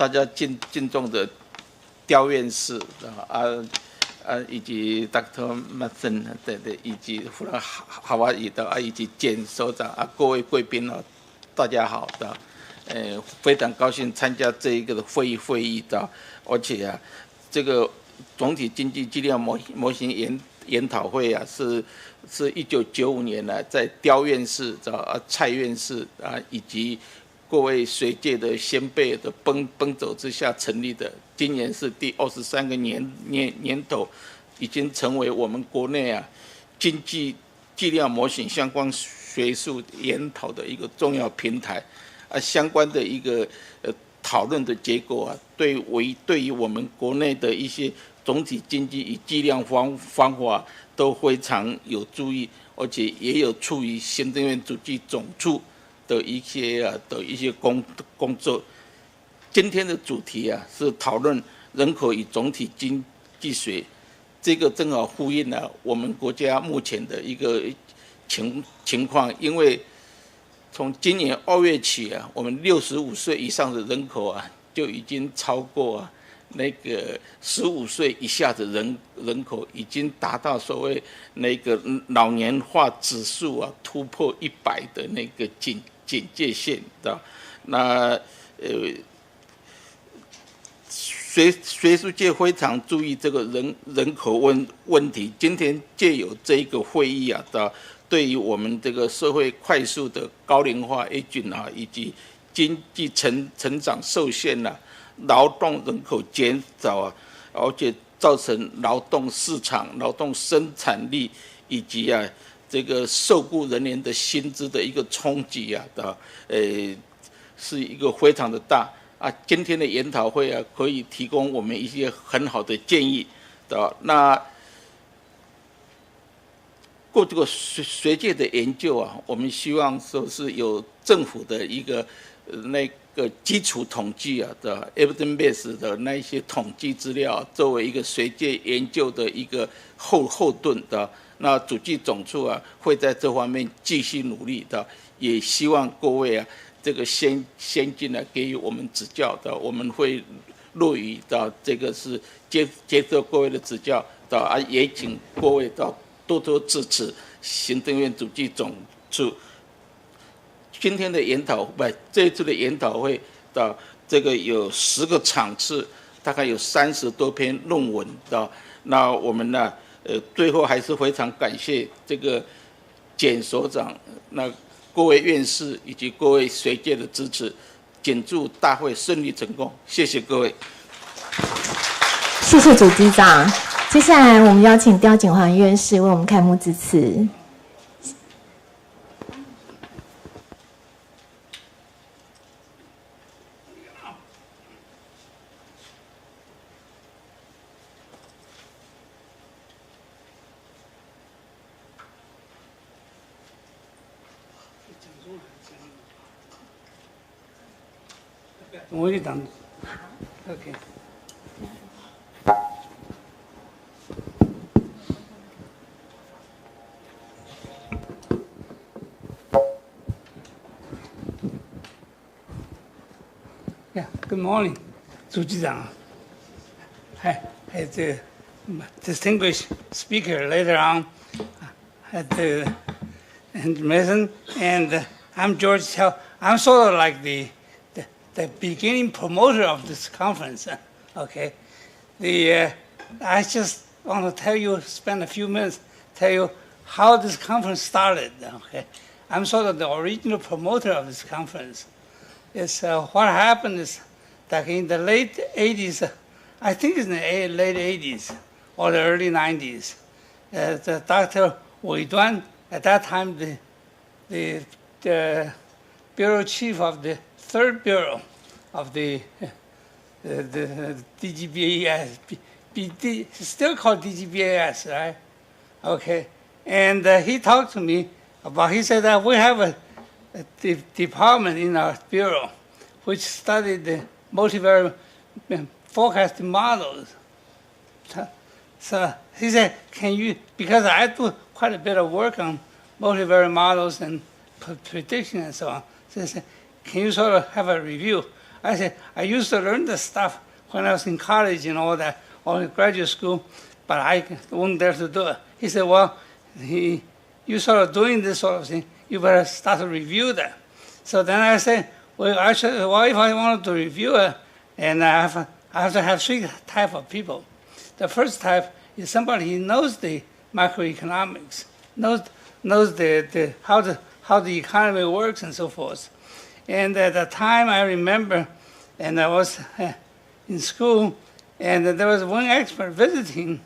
大家敬重的刁院士以及 Dr. Mason 对，以及弗兰哈瓦伊的以及简所长各位贵宾大家好的，非常高兴参加这一个的会议的，而且这个总体经济计量模型研讨会是1995年来在刁院士蔡院士以及各位学界的先辈的奔走之下成立的，今年是第23个年头，已经成为我们国内经济计量模型相关学术研讨的一个重要平台相关的一个讨论的结果对于我们国内的一些总体经济与计量方法都非常有注意，而且也有处于行政院主计总处的一些工作。今天的主题是讨论人口与总体经济学，这个正好呼应了我们国家目前的一个情况，因为从今年2月起我们65岁以上的人口就已经超过那个15岁以下的人口，已经达到所谓那个老年化指数突破100的那个警戒线的。那学术界非常注意这个人口问题。今天借由这一个会议对于我们这个社会快速的高龄化 aging 以及经济成长受限劳动人口减少而且造成劳动市场、劳动生产力以及这个受雇人员的薪资的一个冲击是一个非常的大今天的研讨会可以提供我们一些很好的建议的。那过这个学界的研究我们希望说是有政府的一个那个基础统计的 evidence base 的那一些统计资料，作为一个学界研究的一个后盾的。那主计总处会在这方面继续努力的，也希望各位这个先进给予我们指教的，我们会乐于的这个是接受各位的指教的也请各位多多支持行政院主计总处。今天的研讨会，这一次的研讨会的这个有10个场次，大概有30多篇论文的。那我们最后还是非常感谢这个简所长、各位院士以及各位学界的支持，谨祝大会顺利成功。谢谢各位。谢谢主计长。接下来我们邀请刁景环院士为我们开幕致辞。我就等 ，OK。Yeah, good morning, 主计长。As a distinguished speaker later on, and Mason, and I'm George Tell. I'm sort of like the beginning promoter of this conference. Okay, I just want to tell you, spend a few minutes, tell you how this conference started. Okay, I'm sort of the original promoter of this conference. It's what happened is that in the late 80s, I think it's in the late 80s or the early 90s, the Dr. Wei Duan, at that time the bureau chief of the third bureau of the DGBAS, still called DGBAS, right? Okay, and he talked to me about, he said that we have a department in our bureau which studied the multivariate forecasting models. So he said, can you, because I do quite a bit of work on multivariate models and prediction and so on, so he said, can you sort of have a review? I said, I used to learn the stuff when I was in college and all that, or in graduate school, but I wasn't there to do it. He said, well, you sort of doing this sort of thing, you better start to review that. So then I said, well, if I wanted to review it, and I have to have three types of people. The first type is somebody who knows the macroeconomics, knows how the economy works and so forth. And at the time I remember, and I was in school, and there was one expert visiting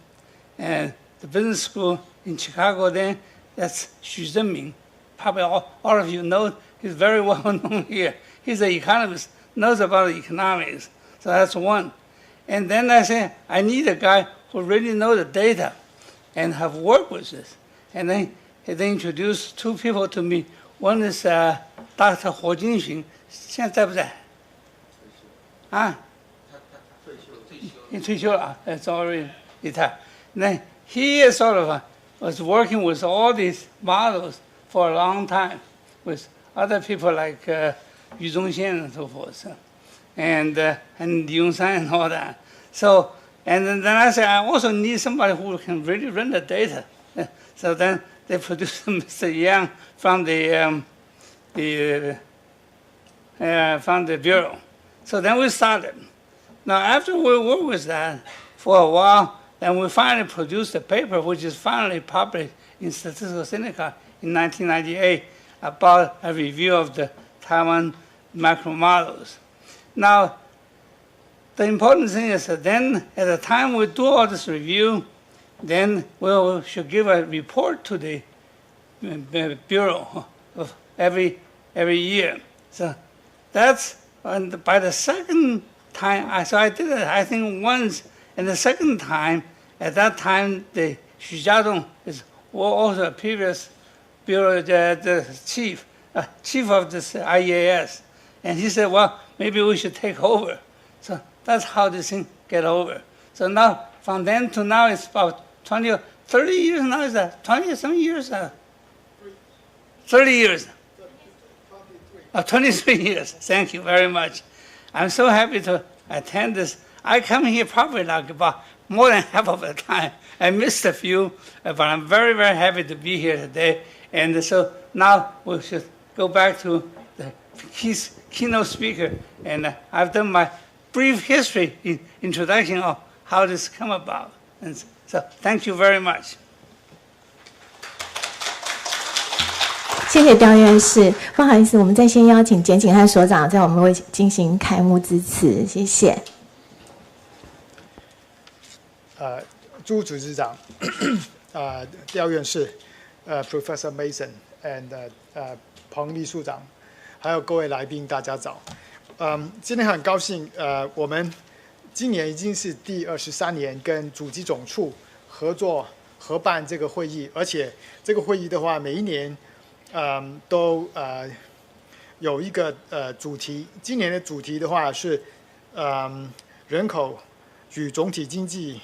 the business school in Chicago then. That's Xu Zhenming. Probably all of you know, he's very well known here. He's an economist, knows about economics. So that's one. And then I said, I need a guy who really knows the data and have worked with this. And then they introduced two people to me. One is Dr. Huo Jinxun. 现在不在啊？退休了 It's already retired. Then he is sort of was working with all these models for a long time with other people like Yu Zhongxian and so forth, and Li Yongsan and all that. So, and then I said, I also need somebody who can really run the data. So then they produced Mr. Yang from the bureau. So then we started. Now, after we worked with that for a while, then we finally produced a paper which is finally published in Statistical Sinica in 1998 about a review of the Taiwan macro models. Now, the important thing is that then at the time we do all this review, then we should give a report to the bureau of every year. So that's by the second time. So I did it, I think, once, and the second time, at that time, the Xu Jiadong is also a previous bureau, the chief of this IEAS, and he said, well, maybe we should take over. So that's how this thing get over. So now, from then to now, it's about 20 or 30 years now. Is that 20-some years? 30 years. 23 years. Thank you very much. I'm so happy to attend this. I come here probably like about more than half of the time. I missed a few, but I'm very, very happy to be here today. And so now we should go back to the keynote speaker. And I've done my brief history introduction of how this come about. And so thank you very much. 谢谢刁院士，不好意思，我们再先邀请简景汉所长，在我们会进行开幕致辞，谢谢。朱主席长，刁院士，Professor Mason and 彭秘书长，还有各位来宾，大家早。今天很高兴，我们今年已经是第23年跟主计总处合办这个会议，而且这个会议的话，每一年都有一个主题。今年的主题的话是人口与总体经济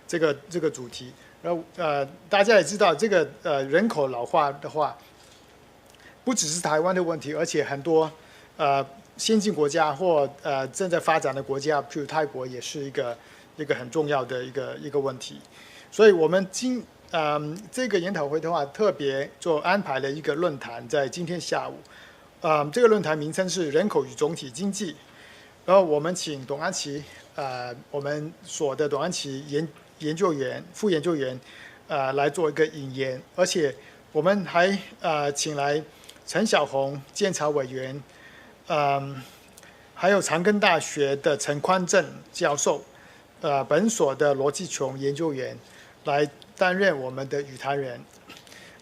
这个主题。然后大家也知道，这个人口老化的话，不只是台湾的问题，而且很多先进国家或正在发展的国家，譬如泰国，也是一个很重要的一个问题。所以我们这个研讨会的话，特别做安排了一个论坛，在今天下午。这个论坛名称是人口与总体经济。然后我们请董安琪，我们所的董安琪研究员、副研究员，来做一个引言。而且我们还请来陈小红监察委员，还有长庚大学的陈宽正教授，本所的罗继琼研究员来担任我们的语坛人。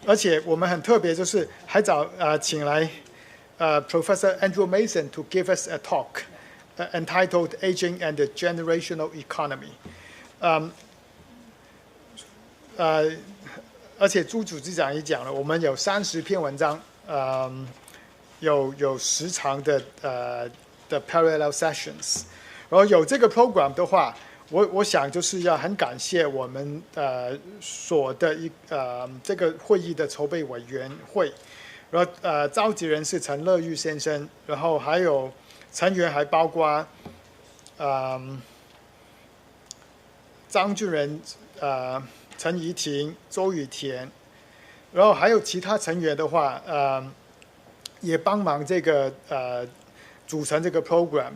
而且我们很特别，就是还请来Professor Andrew Mason to give us a talk entitled "Aging and the Generational Economy." 而且朱主席长也讲了，我们有30篇文章，有10场的parallel sessions。然后有这个 program 的话，我想就是要很感谢我们所的这个会议的筹备委员会，然后召集人是陈乐玉先生，然后还有成员还包括张俊仁、陈怡婷、周雨田，然后还有其他成员的话，也帮忙这个组成这个 program，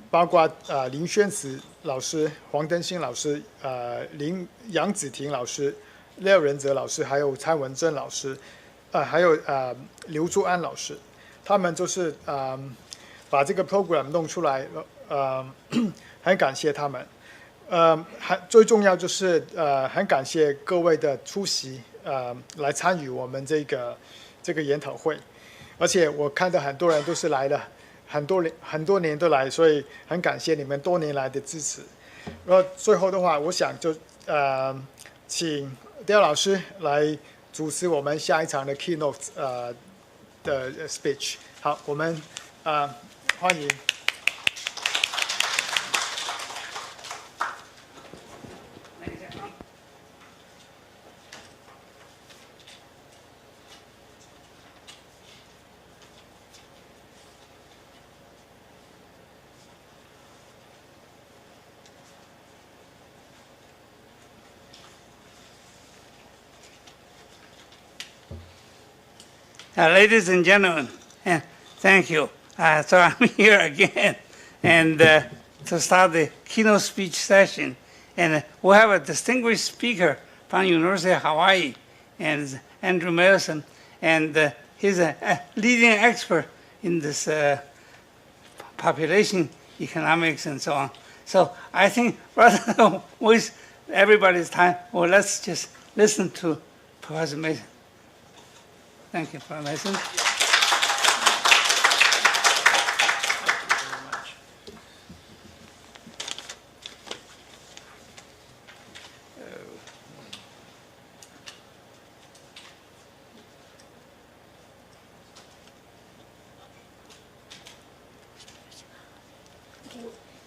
包括林宣慈老师、黄登新老师、杨子婷老师、廖仁哲老师，还有蔡文珍老师，还有刘祝安老师，他们就是把这个 program 弄出来，很感谢他们。最重要就是很感谢各位的出席，来参与我们这个研讨会，而且我看到很多人都是来了很多年都来，所以很感谢你们多年来的支持。然后最后的话，我想就请刁老师来主持我们下一场的 keynote 的 speech。好，我们欢迎。Ladies and gentlemen, thank you. So I'm here again, and to start the keynote speech session. And we'll have a distinguished speaker from University of Hawaii, and Andrew Madison, and he's a leading expert in this population economics and so on. So I think rather than waste everybody's time, well, let's just listen to Professor Mason. Thank you, Professor Mason.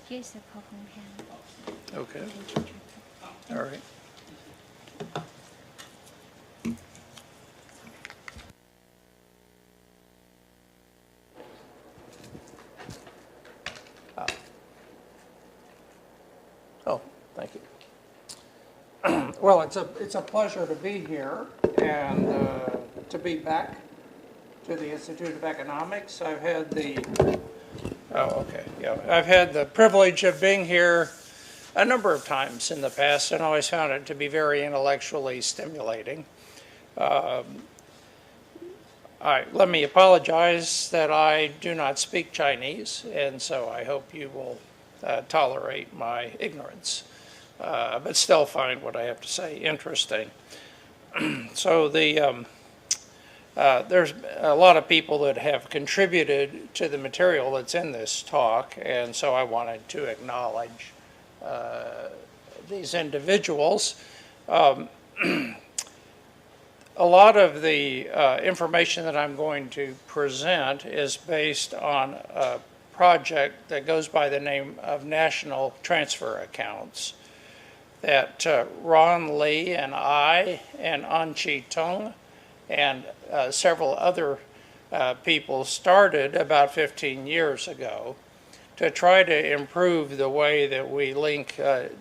Here's the PowerPoint hand. Okay. All right. Oh, thank you. Well, it's a pleasure to be here and to be back to the Institute of Economics. I've had the privilege of being here a number of times in the past and always found it to be very intellectually stimulating. Let me apologize that I do not speak Chinese, and so I hope you will tolerate my ignorance, but still find what I have to say interesting. So there's a lot of people that have contributed to the material that's in this talk, and so I wanted to acknowledge these individuals. A lot of the information that I'm going to present is based on a project that goes by the name of National Transfer Accounts that Ron Lee and I and An Chi Tung and several other people started about 15 years ago to try to improve the way that we link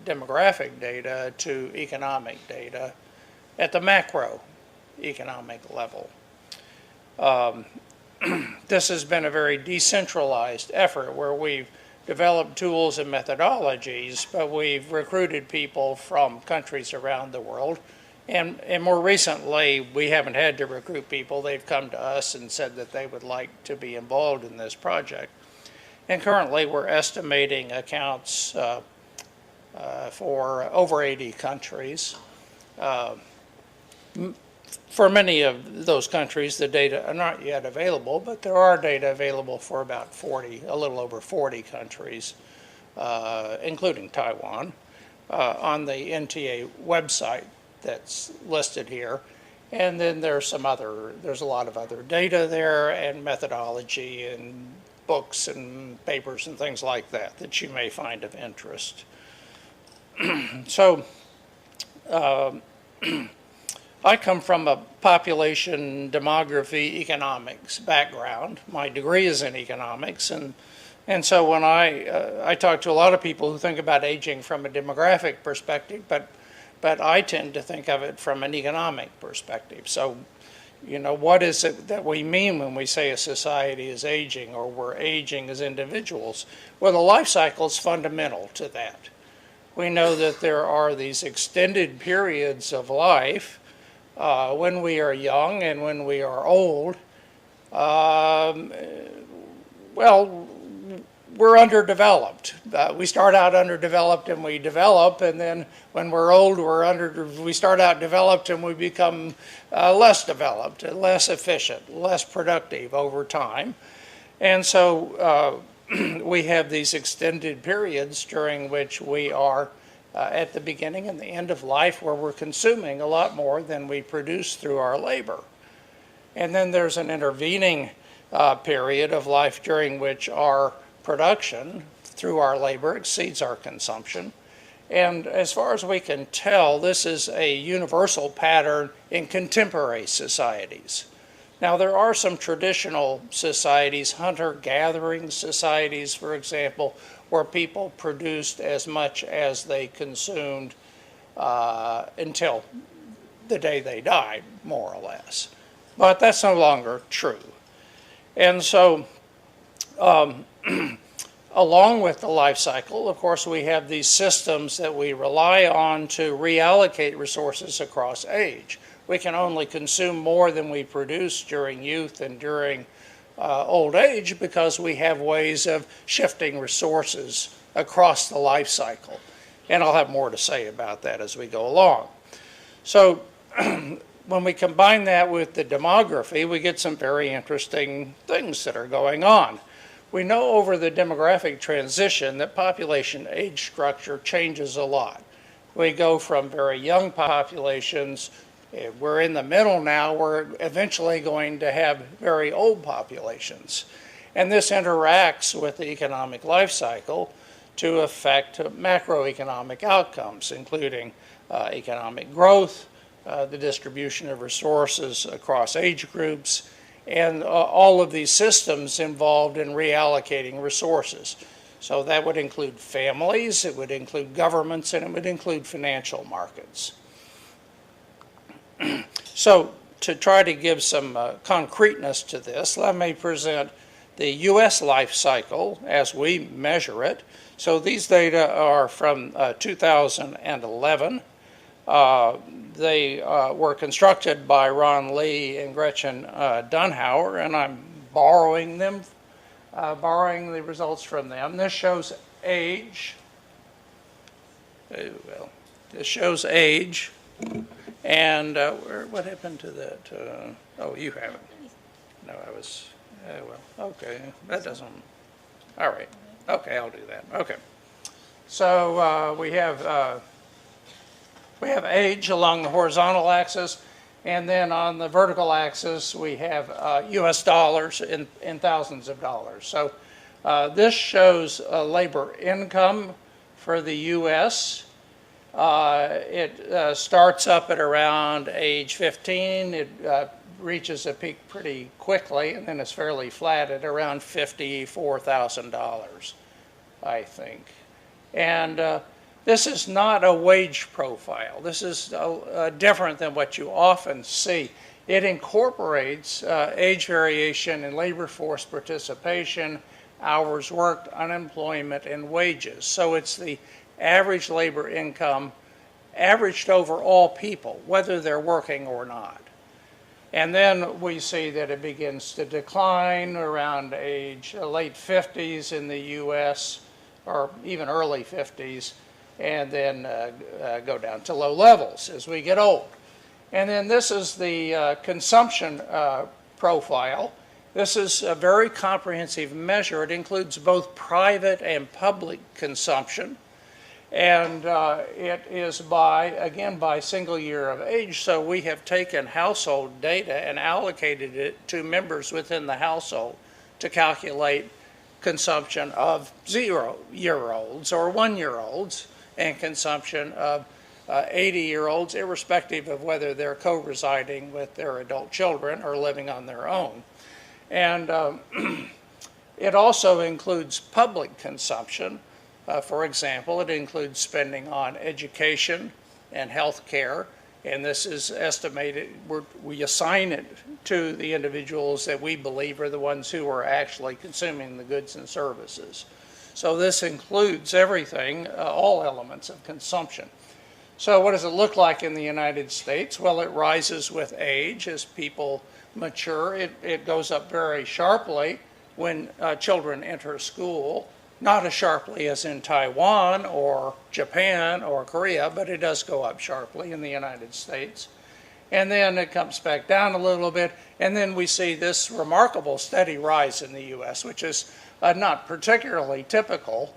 demographic data to economic data at the macro economic level. This has been a very decentralized effort where we've developed tools and methodologies, but we've recruited people from countries around the world. And more recently, we haven't had to recruit people. They've come to us and said that they would like to be involved in this project. And currently, we're estimating accounts for over 80 countries. For many of those countries, the data are not yet available, but there are data available for about 40, a little over 40 countries, including Taiwan, on the NTA website that's listed here. And then there's a lot of other data there and methodology and books and papers and things like that you may find of interest. So I come from a population demography economics background. My degree is in economics, and so when I talk to a lot of people who think about aging from a demographic perspective, but I tend to think of it from an economic perspective. So, you know, what is it that we mean when we say a society is aging or we're aging as individuals? Well, the life cycle is fundamental to that. We know that there are these extended periods of life when we are young and when we are old. Well, we're underdeveloped. We start out underdeveloped and we develop, and then when we're old, we start out developed and we become less developed, less efficient, less productive over time. And so we have these extended periods during which we are at the beginning and the end of life, where we're consuming a lot more than we produce through our labor. And then there's an intervening period of life during which our production through our labor exceeds our consumption. And as far as we can tell, this is a universal pattern in contemporary societies. Now, there are some traditional societies, hunter-gathering societies, for example, where people produced as much as they consumed until the day they died, more or less. But that's no longer true. And so, along with the life cycle, of course, we have these systems that we rely on to reallocate resources across age. We can only consume more than we produce during youth and during old age because we have ways of shifting resources across the life cycle. And I'll have more to say about that as we go along. So when we combine that with the demography, we get some very interesting things that are going on. We know over the demographic transition that population age structure changes a lot. We go from very young populations, we're in the middle now, we're eventually going to have very old populations. And this interacts with the economic life cycle to affect macroeconomic outcomes, including economic growth, the distribution of resources across age groups, and all of these systems involved in reallocating resources. So that would include families, it would include governments, and it would include financial markets. So to try to give some concreteness to this, let me present the U.S. life cycle as we measure it. So these data are from 2011. They were constructed by Ron Lee and Gretchen Dunhauer, and I'm borrowing the results from them. This shows age. Well, this shows age. And what happened to that? Oh, you haven't. No, I was, well, okay. That doesn't, all right. Okay, I'll do that. Okay. So we have age along the horizontal axis, and then on the vertical axis we have U.S. dollars in thousands of dollars. So this shows labor income for the U.S. It starts up at around age 15. It reaches a peak pretty quickly, and then it's fairly flat at around $54,000, I think. And this is not a wage profile. This is different than what you often see. It incorporates age variation in labor force participation, hours worked, unemployment, and wages. So it's the average labor income averaged over all people, whether they're working or not. And then we see that it begins to decline around age late 50s in the U.S., or even early 50s, and then go down to low levels as we get old. And then this is the consumption profile. This is a very comprehensive measure. It includes both private and public consumption. And it is by single year of age. So we have taken household data and allocated it to members within the household to calculate consumption of 0-year-olds or 1-year-olds and consumption of 80-year-olds, irrespective of whether they're co-residing with their adult children or living on their own. And it also includes public consumption. For example, it includes spending on education and health care, and this is estimated, we assign it to the individuals that we believe are the ones who are actually consuming the goods and services. So this includes everything, all elements of consumption. So what does it look like in the United States? Well, it rises with age as people mature. It goes up very sharply when children enter school. Not as sharply as in Taiwan or Japan or Korea, but it does go up sharply in the United States. And then it comes back down a little bit, and then we see this remarkable steady rise in the U.S., which is not particularly typical.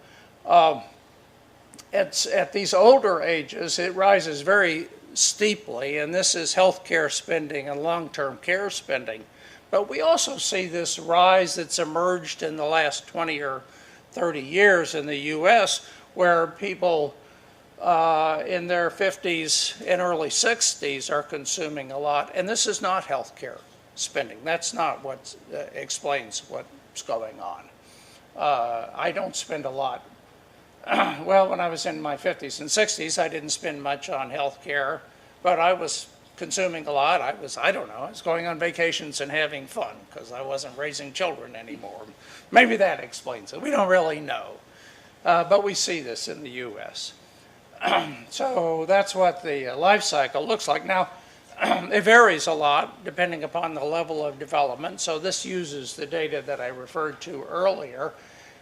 At these older ages, it rises very steeply, and this is healthcare spending and long-term care spending. But we also see this rise that's emerged in the last 20 or 30 years in the U.S., where people in their 50s and early 60s are consuming a lot. And this is not healthcare spending. That's not what explains what's going on. I don't spend a lot. Well, when I was in my 50s and 60s, I didn't spend much on healthcare, but I was consuming a lot. I was going on vacations and having fun because I wasn't raising children anymore. Maybe that explains it. We don't really know. But we see this in the U.S. So that's what the life cycle looks like. Now, it varies a lot depending upon the level of development. So this uses the data that I referred to earlier.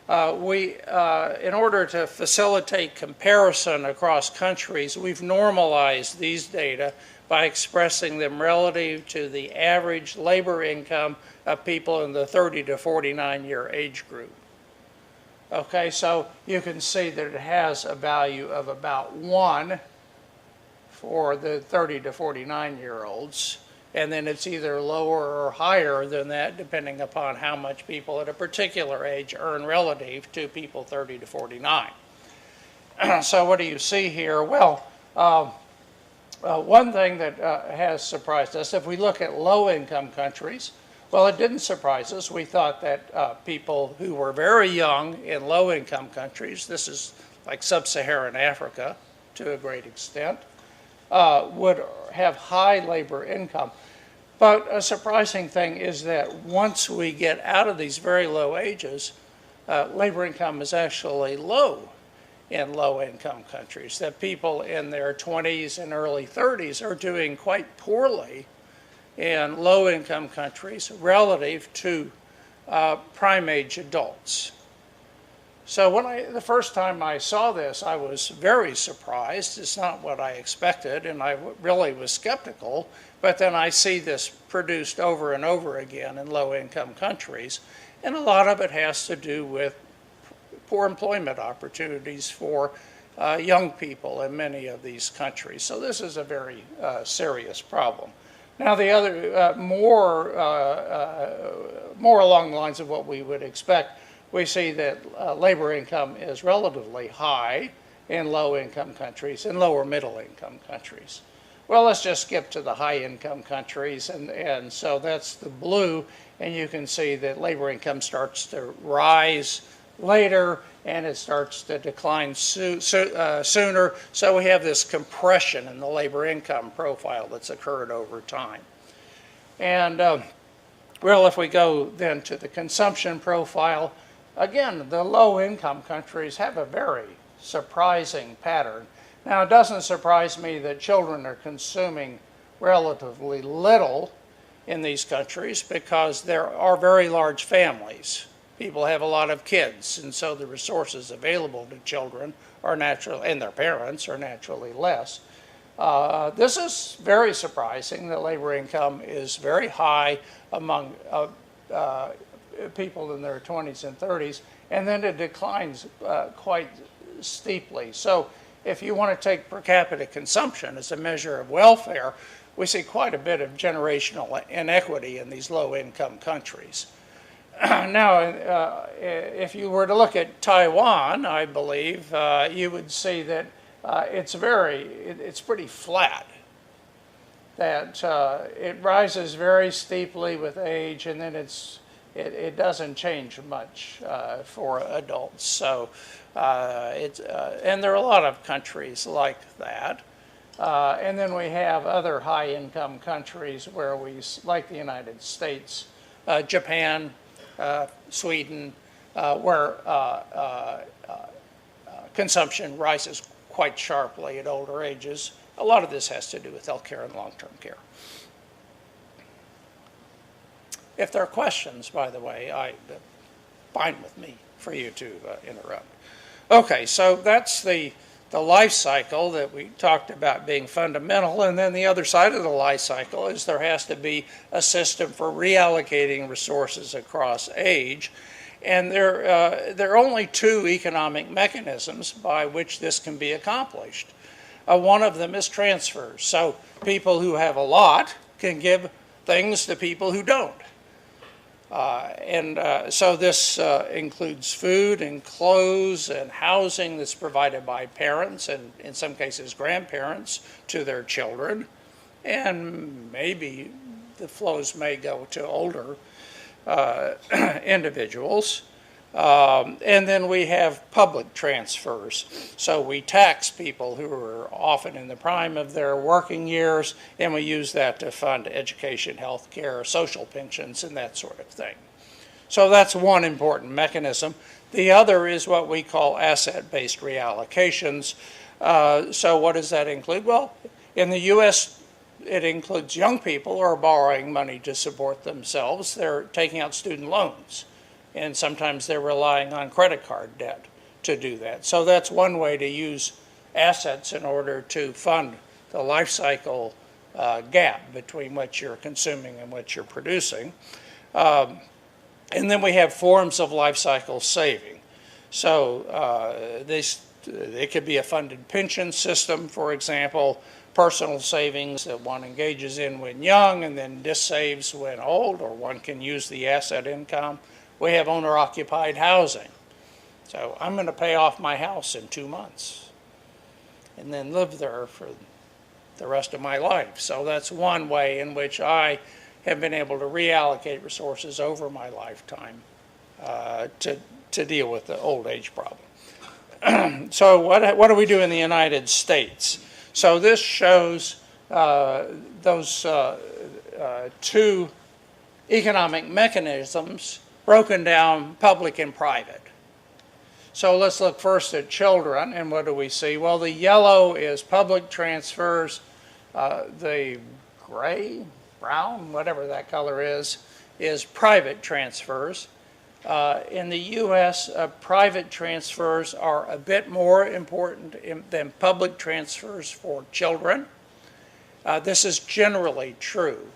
In order to facilitate comparison across countries, we've normalized these data by expressing them relative to the average labor income of people in the 30 to 49 year age group. Okay, so you can see that it has a value of about 1 for the 30 to 49-year-olds, and then it's either lower or higher than that depending upon how much people at a particular age earn relative to people 30 to 49. So what do you see here? Well, one thing that has surprised us, if we look at low-income countries, well, it didn't surprise us. We thought that people who were very young in low-income countries, this is like sub-Saharan Africa to a great extent, would have high labor income. But a surprising thing is that once we get out of these very low ages, labor income is actually low in low-income countries, that people in their 20s and early 30s are doing quite poorly in low-income countries relative to prime-age adults. So the first time I saw this, I was very surprised. It's not what I expected, and I really was skeptical. But then I see this produced over and over again in low-income countries, and a lot of it has to do with poor employment opportunities for young people in many of these countries. So this is a very serious problem. Now the other, more along the lines of what we would expect, we see that labor income is relatively high in low-income countries and lower middle-income countries. Well, let's just skip to the high-income countries, and so that's the blue, and you can see that labor income starts to rise later, and it starts to decline sooner. So we have this compression in the labor income profile that's occurred over time. And well, if we go then to the consumption profile, again, the low-income countries have a very surprising pattern. Now, it doesn't surprise me that children are consuming relatively little in these countries because there are very large families. People have a lot of kids, and so the resources available to children are naturally, and their parents are naturally less. This is very surprising that labor income is very high among people in their 20s and 30s, and then it declines quite steeply. So if you want to take per capita consumption as a measure of welfare, we see quite a bit of generational inequity in these low-income countries. Now, if you were to look at Taiwan, I believe, you would see that it's pretty flat. That it rises very steeply with age, and then it doesn't change much for adults. So and there are a lot of countries like that. And then we have other high-income countries where like the United States, Japan, Sweden, where consumption rises quite sharply at older ages. A lot of this has to do with healthcare and long-term care. If there are questions, by the way, fine with me for you to interrupt. Okay, so that's the life cycle that we talked about being fundamental, and then the other side of the life cycle is there has to be a system for reallocating resources across age, and there are only two economic mechanisms by which this can be accomplished. One of them is transfers. So people who have a lot can give things to people who don't. So this includes food and clothes and housing that's provided by parents and in some cases grandparents to their children. And maybe the flows may go to older individuals. And then we have public transfers. So we tax people who are often in the prime of their working years, and we use that to fund education, health care, social pensions, and that sort of thing. So that's one important mechanism. The other is what we call asset-based reallocations. So what does that include? Well, in the U.S., it includes young people who are borrowing money to support themselves. They're taking out student loans. And sometimes they're relying on credit card debt to do that. So that's one way to use assets in order to fund the life cycle gap between what you're consuming and what you're producing. And then we have forms of life cycle saving. So it could be a funded pension system, for example, personal savings that one engages in when young and then dissaves when old, or one can use the asset income. We have owner-occupied housing. So I'm going to pay off my house in 2 months and then live there for the rest of my life. So that's one way in which I have been able to reallocate resources over my lifetime to deal with the old age problem. So what do we do in the United States? So this shows those two economic mechanisms broken down public and private. So let's look first at children, and what do we see? Well, the yellow is public transfers. The gray, brown, whatever that color is private transfers. In the U.S., private transfers are a bit more important than public transfers for children. This is generally true.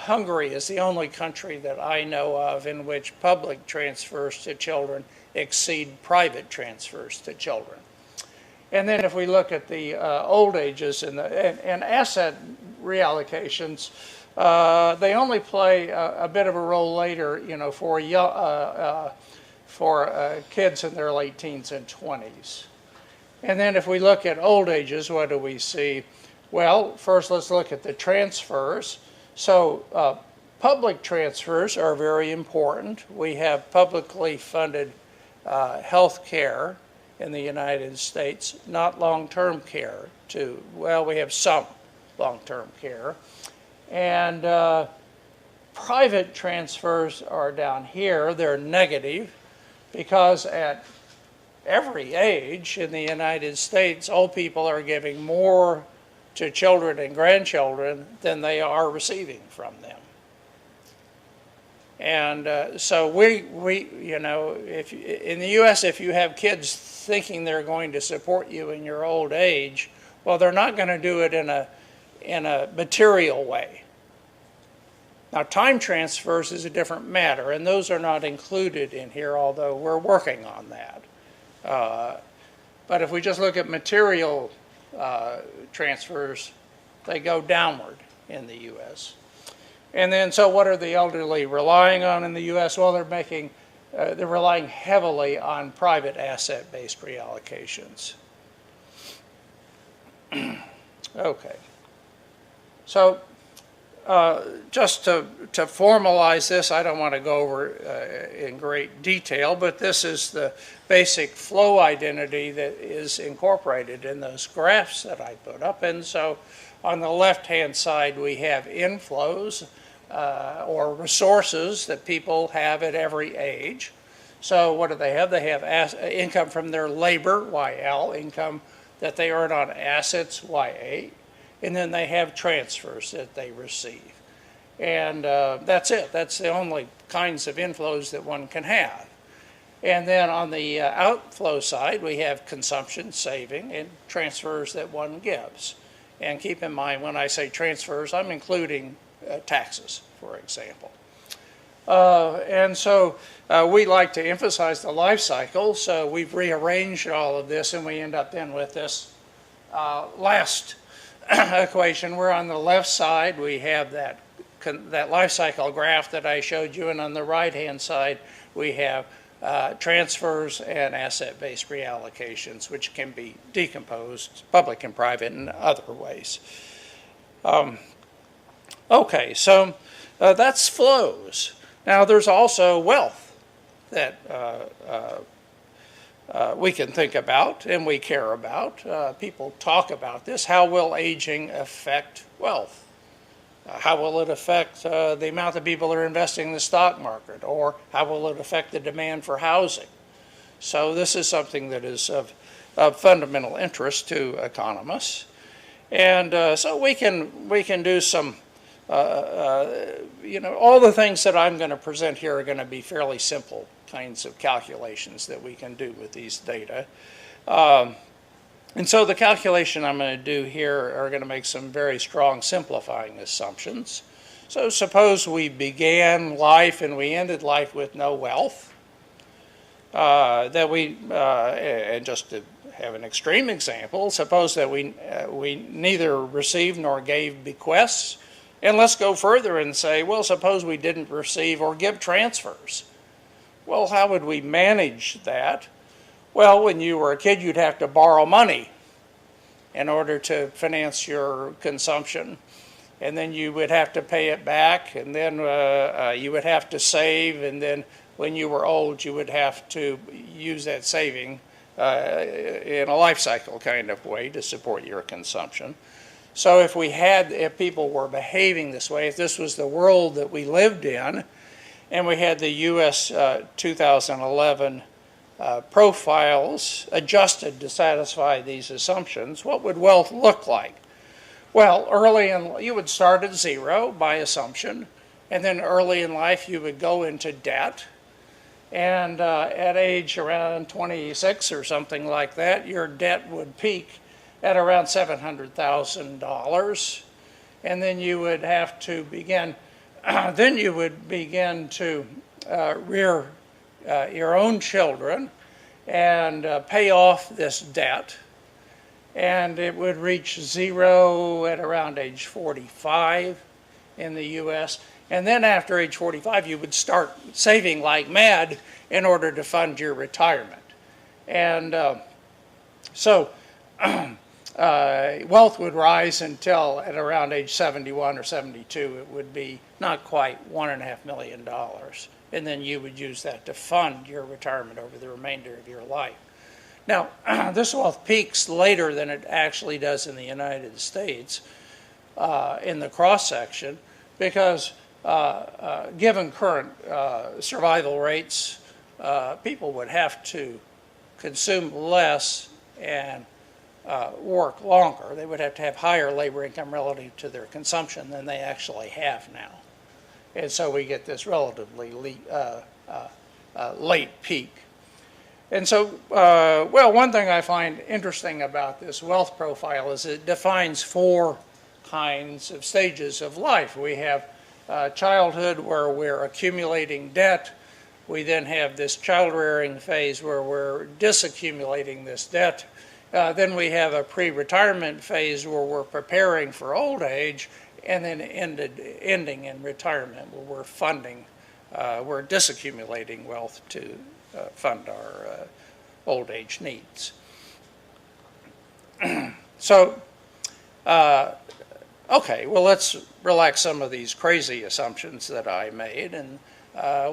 Hungary is the only country that I know of in which public transfers to children exceed private transfers to children. And then if we look at the old ages and asset reallocations, they only play a bit of a role later, for kids in their late teens and 20s. And then if we look at old ages, what do we see? Well, first let's look at the transfers. So public transfers are very important. We have publicly funded health care in the United States, not long-term care too. Well, we have some long-term care. And private transfers are down here. They're negative because at every age in the United States, old people are giving more to children and grandchildren than they are receiving from them. And so if in the U.S., if you have kids thinking they're going to support you in your old age, well, they're not going to do it in a material way. Now, time transfers is a different matter, and those are not included in here, although we're working on that. But if we just look at material transfers, they go downward in the U.S. And then, so what are the elderly relying on in the U.S.? Well, they're making they're relying heavily on private asset-based reallocations. Okay. So just to formalize this, I don't want to go over in great detail, but this is the basic flow identity that is incorporated in those graphs that I put up. And so on the left-hand side, we have inflows or resources that people have at every age. So what do they have? They have income from their labor, YL, income that they earn on assets, YA, and then they have transfers that they receive. And that's it. That's the only kinds of inflows that one can have. And then on the outflow side, we have consumption, saving, and transfers that one gives. And keep in mind, when I say transfers, I'm including taxes, for example. And so we like to emphasize the life cycle, so we've rearranged all of this, and we end up then with this last equation, where on the left side we have that life cycle graph that I showed you, and on the right-hand side we have transfers and asset-based reallocations, which can be decomposed, public and private, in other ways. Okay, so that's flows. Now there's also wealth that we can think about and we care about. People talk about this. How will aging affect wealth? How will it affect the amount of people that are investing in the stock market? Or how will it affect the demand for housing? So this is something that is of fundamental interest to economists. And so we can do some, all the things that I'm going to present here are going to be fairly simple kinds of calculations that we can do with these data. And so the calculation I'm going to do here are going to make some very strong simplifying assumptions. So suppose we began life and we ended life with no wealth. And just to have an extreme example, suppose that we neither received nor gave bequests. And let's go further and say, well, suppose we didn't receive or give transfers. Well, how would we manage that? Well, when you were a kid, you'd have to borrow money in order to finance your consumption. And then you would have to pay it back, and then you would have to save, and then when you were old, you would have to use that saving in a life cycle kind of way to support your consumption. So if people were behaving this way, if this was the world that we lived in, and we had the U.S. 2011 profiles adjusted to satisfy these assumptions, what would wealth look like? Well, you would start at zero by assumption, and then early in life you would go into debt, and at age around 26 or something like that, your debt would peak at around $700,000, and then you would have to begin to rear your own children and pay off this debt, and it would reach zero at around age 45 in the U.S. And then after age 45, you would start saving like mad in order to fund your retirement. And so wealth would rise until at around age 71 or 72, it would be not quite $1.5 million. And then you would use that to fund your retirement over the remainder of your life. Now, this wealth peaks later than it actually does in the United States in the cross-section because given current survival rates, people would have to consume less and work longer. They would have to have higher labor income relative to their consumption than they actually have now. And so we get this relatively late peak. And so, one thing I find interesting about this wealth profile is it defines 4 kinds of stages of life. We have childhood, where we're accumulating debt. We then have this child-rearing phase where we're disaccumulating this debt. Then we have a pre-retirement phase where we're preparing for old age, and then ending in retirement where we're funding we're disaccumulating wealth to fund our old age needs. So, okay, well, let's relax some of these crazy assumptions that I made, and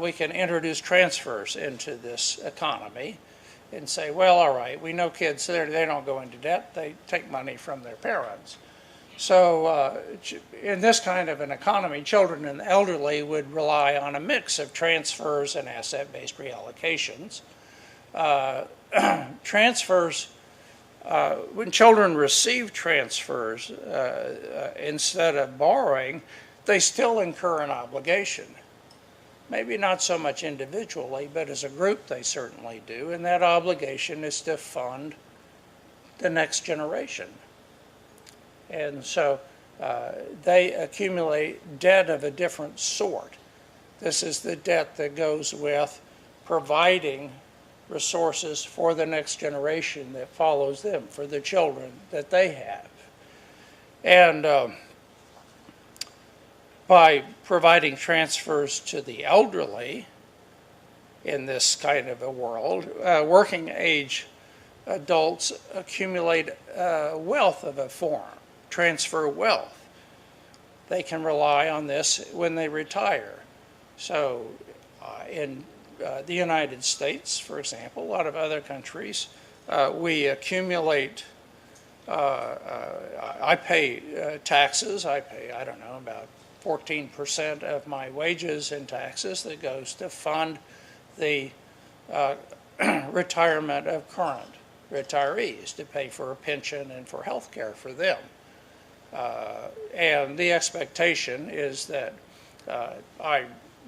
we can introduce transfers into this economy and say, well, all right, we know kids, they don't go into debt, they take money from their parents. So in this kind of an economy, children and the elderly would rely on a mix of transfers and asset-based reallocations. Transfers, when children receive transfers instead of borrowing, they still incur an obligation. Maybe not so much individually, but as a group they certainly do, and that obligation is to fund the next generation. And so they accumulate debt of a different sort. This is the debt that goes with providing resources for the next generation that follows them, for the children that they have. And by providing transfers to the elderly in this kind of a world, working age adults accumulate wealth of a form, transfer wealth. They can rely on this when they retire. So in the United States, for example, a lot of other countries, we accumulate, I pay taxes, I pay, I don't know, about 14% of my wages in taxes that goes to fund the retirement of current retirees, to pay for a pension and for health care for them. And the expectation is that I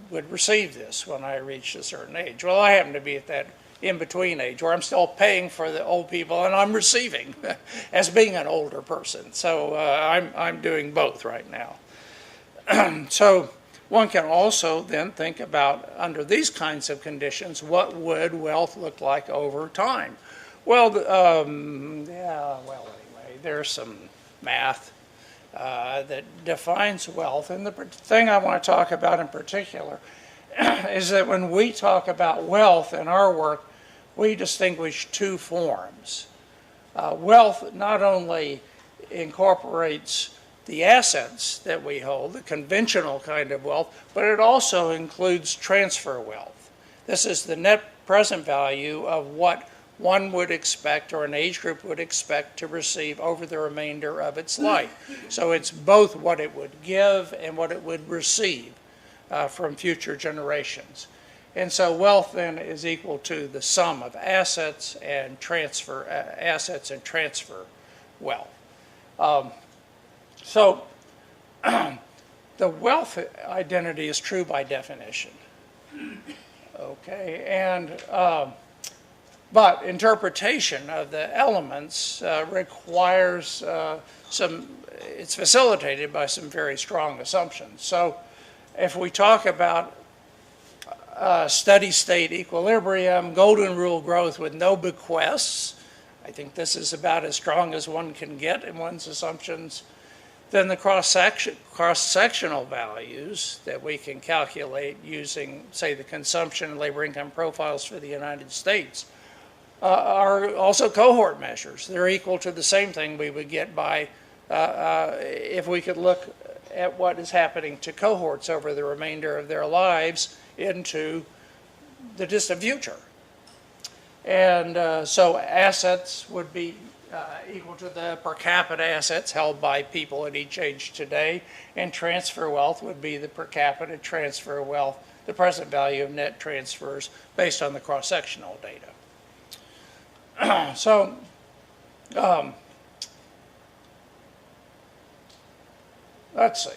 would receive this when I reached a certain age. Well, I happen to be at that in-between age where I'm still paying for the old people and I'm receiving as being an older person. So I'm doing both right now. So one can also then think about, under these kinds of conditions, what would wealth look like over time? Well, anyway, there's some math that defines wealth. And the thing I want to talk about in particular is that when we talk about wealth in our work, we distinguish two forms. Wealth not only incorporates the assets that we hold, the conventional kind of wealth, but it also includes transfer wealth. This is the net present value of what one would expect, or an age group would expect, to receive over the remainder of its life. So it's both what it would give and what it would receive from future generations. And so wealth then is equal to the sum of assets and transfer wealth. So the wealth identity is true by definition. Okay, and but interpretation of the elements requires it's facilitated by some very strong assumptions. So if we talk about steady state equilibrium, golden rule growth with no bequests, I think this is about as strong as one can get in one's assumptions. Then the cross-sectional values that we can calculate using, say, the consumption and labor income profiles for the United States are also cohort measures. They're equal to the same thing we would get by if we could look at what is happening to cohorts over the remainder of their lives into the distant future. And so assets would be equal to the per capita assets held by people at each age today, and transfer wealth would be the per capita transfer wealth, the present value of net transfers based on the cross-sectional data. So let's see.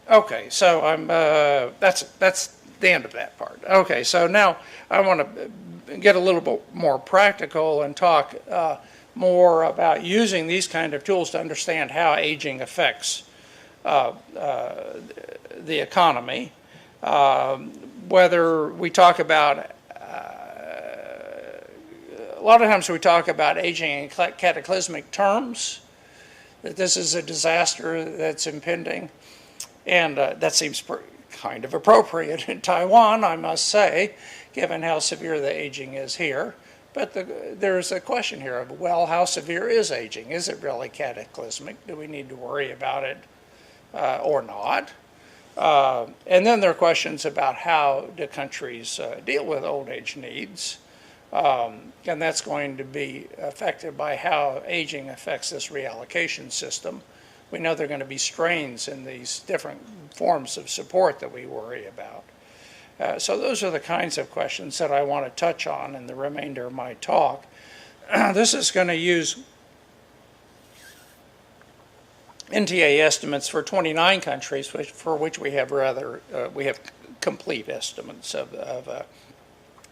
Okay, so I'm that's the end of that part. Okay, so now I want to get a little bit more practical and talk more about using these kind of tools to understand how aging affects the economy. Whether we talk about, a lot of times we talk about aging in cataclysmic terms, that this is a disaster that's impending, and that seems kind of appropriate in Taiwan, I must say, given how severe the aging is here. But there's a question here of, well, how severe is aging? Is it really cataclysmic? Do we need to worry about it or not? And then there are questions about how do countries deal with old age needs. And that's going to be affected by how aging affects this reallocation system. We know there are going to be strains in these different forms of support that we worry about. So those are the kinds of questions that I want to touch on in the remainder of my talk. This is going to use NTA estimates for 29 countries, for which we have complete estimates of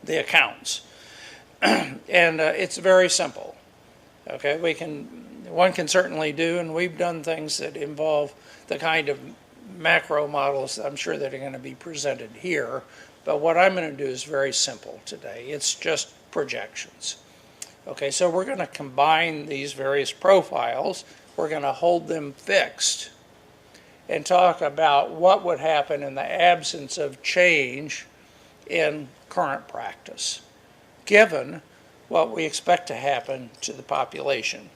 the accounts. And it's very simple. Okay, one can certainly do, and we've done things that involve the kind of macro models I'm sure that are going to be presented here. But what I'm going to do is very simple today. It's just projections. Okay, so we're going to combine these various profiles. We're going to hold them fixed and talk about what would happen in the absence of change in current practice, given what we expect to happen to the population.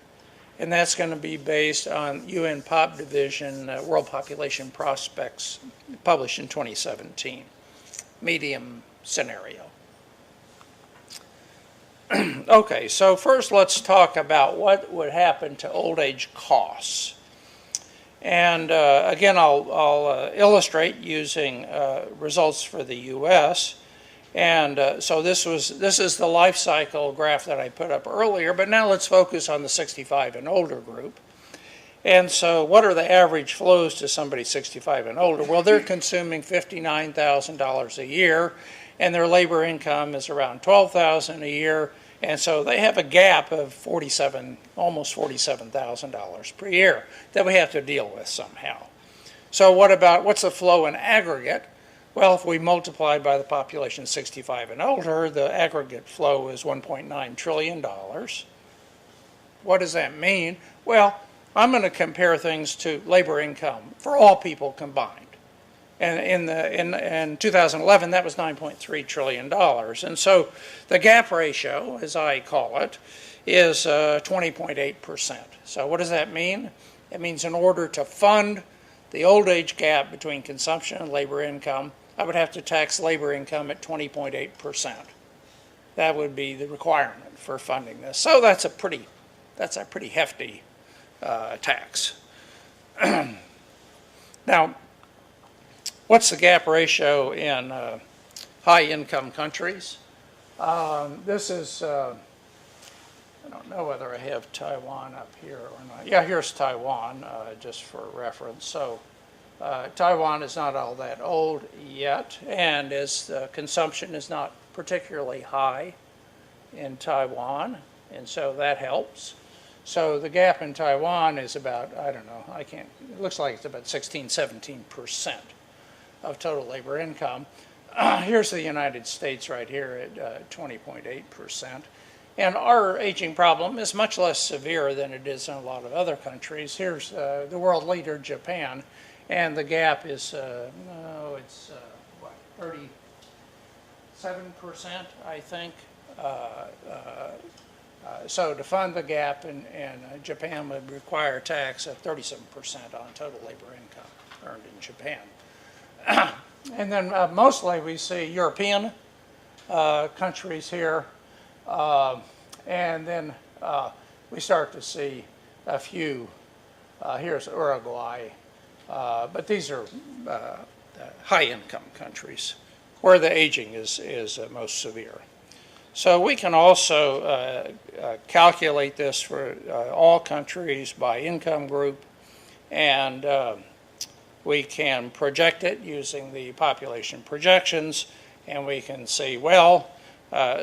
And that's going to be based on UN Pop Division World Population Prospects published in 2017, medium scenario. Okay, so first let's talk about what would happen to old age costs. And again, I'll illustrate using results for the US. And so this is the life cycle graph that I put up earlier, but now let's focus on the 65 and older group. And so what are the average flows to somebody 65 and older? Well, they're consuming $59,000 a year, and their labor income is around $12,000 a year, and so they have a gap of almost $47,000 per year that we have to deal with somehow. So what's the flow in aggregate? Well, if we multiply by the population 65 and older, the aggregate flow is $1.9 trillion. What does that mean? Well, I'm going to compare things to labor income for all people combined. And in 2011, that was $9.3 trillion. And so the gap ratio, as I call it, is 20.8%. So what does that mean? It means in order to fund the old age gap between consumption and labor income, I would have to tax labor income at 20.8%. That would be the requirement for funding this. So that's a pretty hefty tax. Now, what's the gap ratio in high-income countries? This is, I don't know whether I have Taiwan up here or not. Yeah, here's Taiwan, just for reference. So Taiwan is not all that old yet, and its consumption is not particularly high in Taiwan, and so that helps. So the gap in Taiwan is about, I don't know, it looks like it's about 16-17% of total labor income. Here's the United States right here at 20.8%. And our aging problem is much less severe than it is in a lot of other countries. Here's the world leader, Japan, and the gap is, 37%, I think. So to fund the gap in Japan would require a tax of 37% on total labor income earned in Japan. And then mostly we see European countries here, and then we start to see a few, here's Uruguay, but these are high-income countries where the aging is most severe. So we can also calculate this for all countries by income group, and we can project it using the population projections, and we can see, well,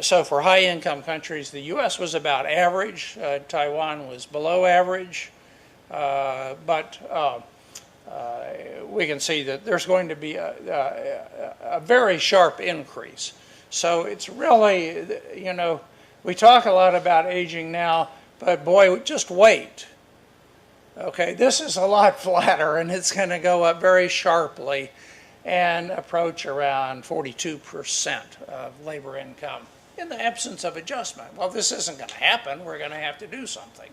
so for high-income countries, the U.S. was about average, Taiwan was below average, but we can see that there's going to be a very sharp increase. So it's really, you know, we talk a lot about aging now, but boy, just wait. Okay, this is a lot flatter, and it's going to go up very sharply. and approach around 42% of labor income in the absence of adjustment. Well, this isn't going to happen. We're going to have to do something.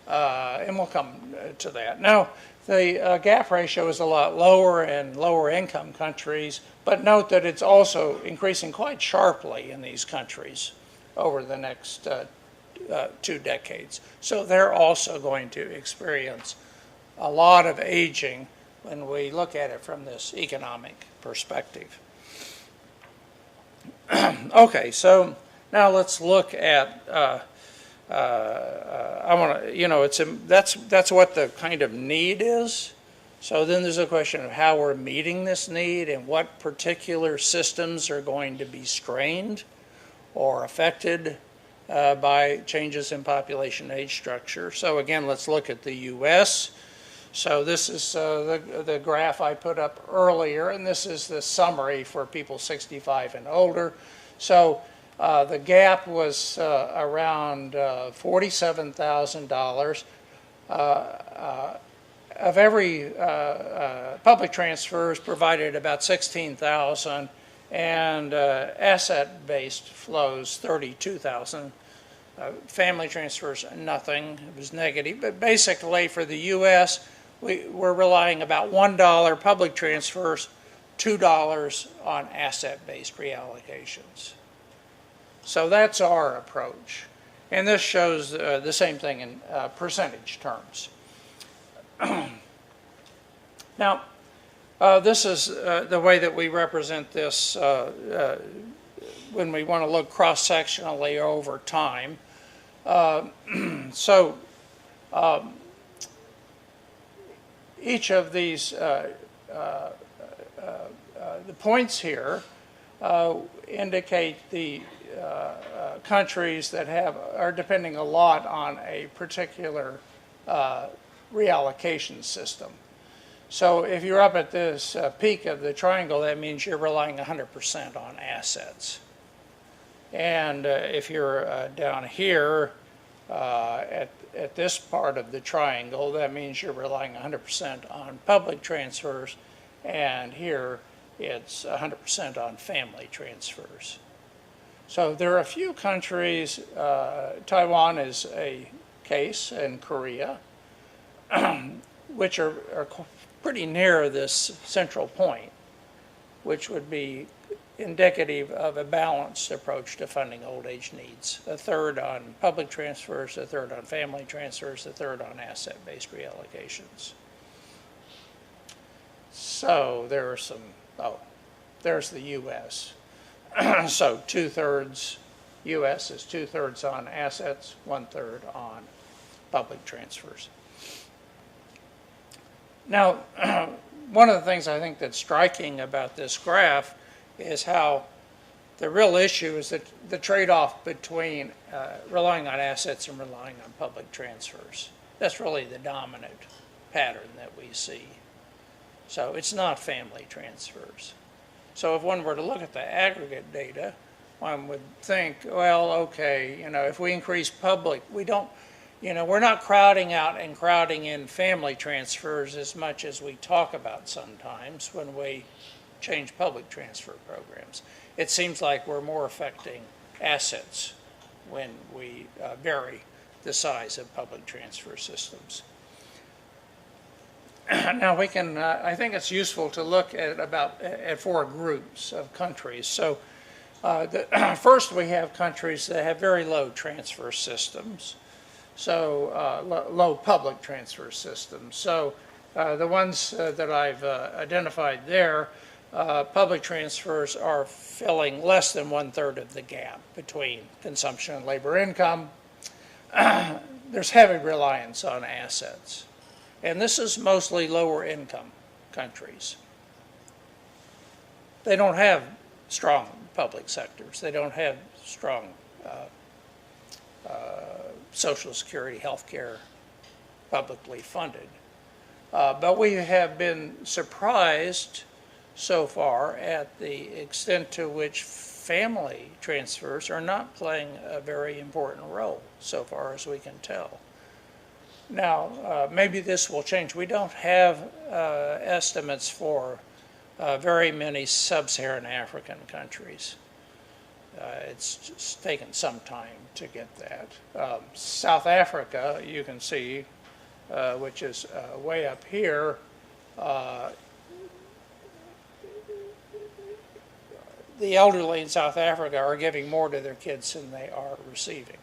And we'll come to that. Now, the gap ratio is a lot lower in lower income countries, but note that it's also increasing quite sharply in these countries over the next 2 decades. So they're also going to experience a lot of aging when we look at it from this economic perspective. Okay, so now let's look at I want to, you know, that's what the kind of need is. So then there's a question of how we're meeting this need and what particular systems are going to be strained or affected by changes in population age structure. So again, let's look at the U.S. So this is the graph I put up earlier, and this is the summary for people 65 and older. So the gap was around $47,000. Of every public transfers provided about 16,000, and asset-based flows 32,000. Family transfers, nothing. It was negative. But basically, for the U.S., we're relying about $1 public transfers, $2 on asset-based reallocations. So that's our approach. And this shows the same thing in percentage terms. Now, this is the way that we represent this when we want to look cross-sectionally over time. Each of these the points here indicate the countries that are depending a lot on a particular reallocation system. So if you're up at this peak of the triangle, that means you're relying 100% on assets. And if you're down here at this part of the triangle, that means you're relying 100% on public transfers, and here it's 100% on family transfers. So there are a few countries, Taiwan is a case, and Korea, which are pretty near this central point, which would be indicative of a balanced approach to funding old age needs. A third on public transfers, a third on family transfers, a third on asset-based reallocations. So there are some, there's the U.S. So 2/3, U.S. is 2/3 on assets, 1/3 on public transfers. Now, one of the things I think that's striking about this graph is how the real issue is that the trade-off between relying on assets and relying on public transfers. That's really the dominant pattern that we see. So it's not family transfers. So if one were to look at the aggregate data, one would think, well, okay, you know, if we increase public, we don't, you know, we're not crowding out and crowding in family transfers as much as we talk about sometimes when we change public transfer programs. It seems like we're more affecting assets when we vary the size of public transfer systems. Now we can, I think it's useful to look at 4 groups of countries. So first we have countries that have very low transfer systems. So low public transfer systems. So the ones that I've identified there, public transfers are filling less than 1/3 of the gap between consumption and labor income. There's heavy reliance on assets. And this is mostly lower income countries. They don't have strong public sectors. They don't have strong Social Security, health care, publicly funded. But we have been surprised so far at the extent to which family transfers are not playing a very important role, so far as we can tell. Now, maybe this will change. We don't have estimates for very many sub-Saharan African countries. It's just taken some time to get that. South Africa, you can see, which is way up here, the elderly in South Africa are giving more to their kids than they are receiving.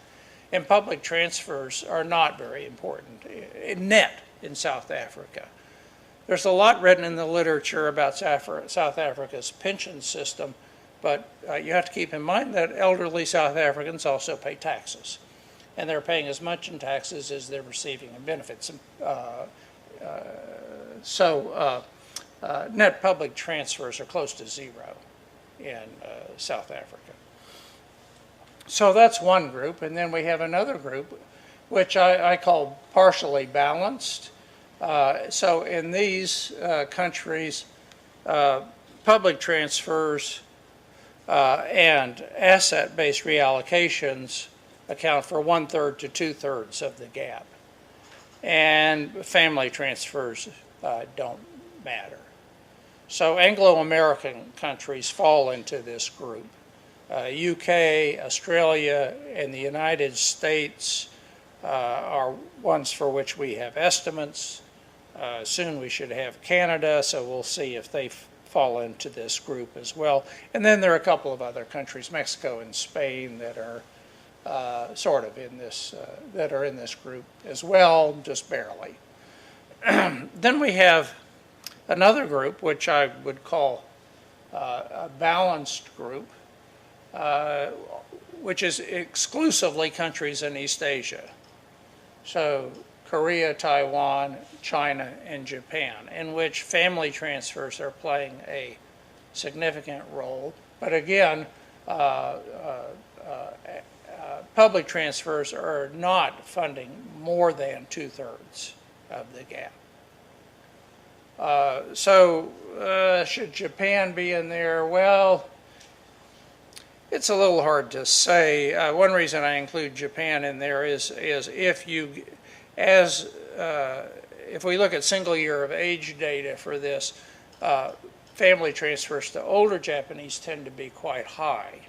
And public transfers are not very important net in South Africa. There's a lot written in the literature about South Africa's pension system, but you have to keep in mind that elderly South Africans also pay taxes. And they're paying as much in taxes as they're receiving in benefits. So net public transfers are close to zero in South Africa. So that's one group, and then we have another group, which I call partially balanced. So in these countries, public transfers and asset-based reallocations account for 1/3 to 2/3 of the gap. And family transfers don't matter. So Anglo-American countries fall into this group. UK, Australia, and the United States are ones for which we have estimates. Soon we should have Canada, so we'll see if they fall into this group as well. And then there are a couple of other countries, Mexico and Spain, that are sort of in this, that are in this group as well, just barely. Then we have another group, which I would call a balanced group, which is exclusively countries in East Asia. So Korea, Taiwan, China, and Japan, in which family transfers are playing a significant role. But again, public transfers are not funding more than 2/3 of the gap. Should Japan be in there? Well, it's a little hard to say. One reason I include Japan in there is if we look at single year of age data for this, family transfers to older Japanese tend to be quite high.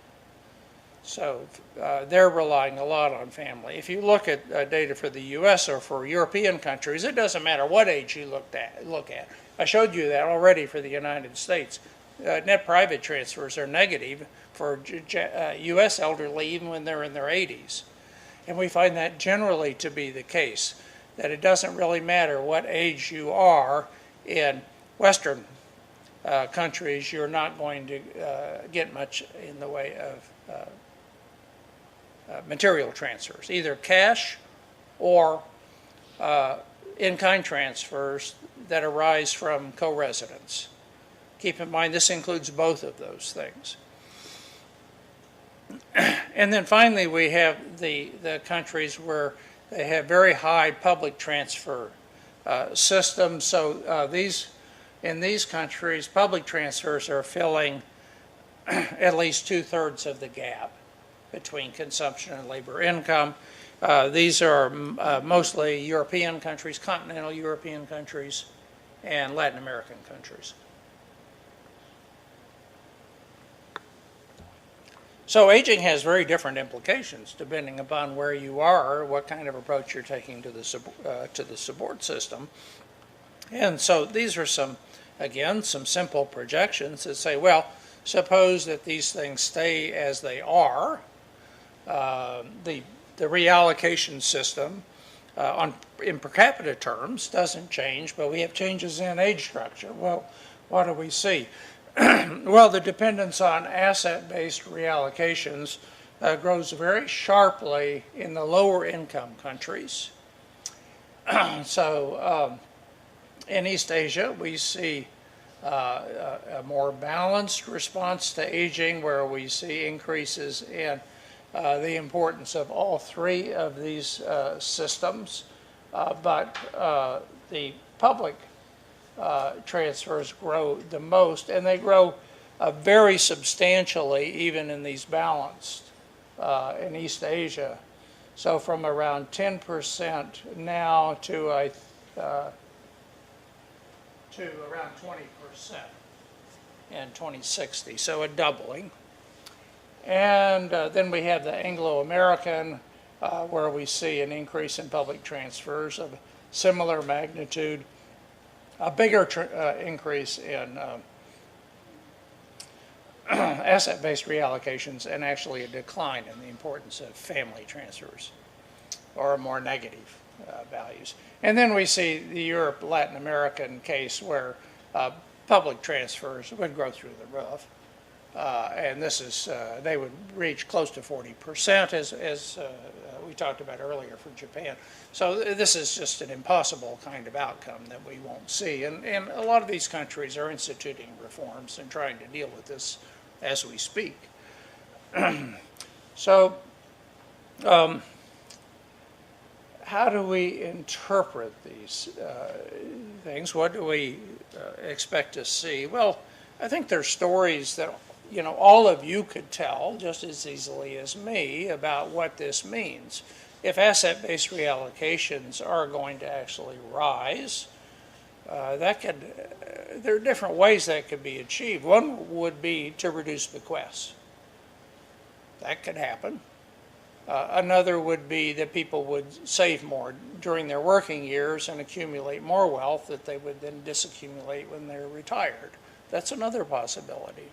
So they're relying a lot on family. If you look at data for the U.S. or for European countries, it doesn't matter what age you look at. I showed you that already for the United States. Net private transfers are negative for U.S. elderly even when they're in their 80s. And we find that generally to be the case, that it doesn't really matter what age you are. In Western countries, you're not going to get much in the way of material transfers, either cash or in-kind transfers that arise from co-residence. Keep in mind, this includes both of those things. And then finally, we have the countries where they have very high public transfer systems. So in these countries, public transfers are filling at least 2/3 of the gap between consumption and labor income. These are mostly European countries, continental European countries, and Latin American countries. So aging has very different implications depending upon where you are, what kind of approach you're taking to the support system. And so these are some simple projections that say, well, suppose that these things stay as they are. The reallocation system in per capita terms doesn't change, but we have changes in age structure. Well, what do we see? Well, the dependence on asset-based reallocations grows very sharply in the lower income countries. So in East Asia, we see a more balanced response to aging, where we see increases in the importance of all three of these systems, but the public transfers grow the most, and they grow very substantially even in these balanced in East Asia. So from around 10% now to around 20%. in 2060, so a doubling. And then we have the Anglo-American, where we see an increase in public transfers of similar magnitude, a bigger increase in asset-based reallocations, and actually a decline in the importance of family transfers, or more negative values. And then we see the Europe, Latin American case where public transfers would go through the roof. And this is, they would reach close to 40%, as we talked about earlier for Japan. So this is just an impossible kind of outcome that we won't see. And a lot of these countries are instituting reforms and trying to deal with this as we speak. So how do we interpret these things? What do we expect to see? Well, I think there's stories that all of you could tell just as easily as me about what this means. If asset-based reallocations are going to actually rise, there are different ways that could be achieved. One would be to reduce bequests. That could happen. Another would be that people would save more during their working years and accumulate more wealth that they would then disaccumulate when they're retired. That's another possibility.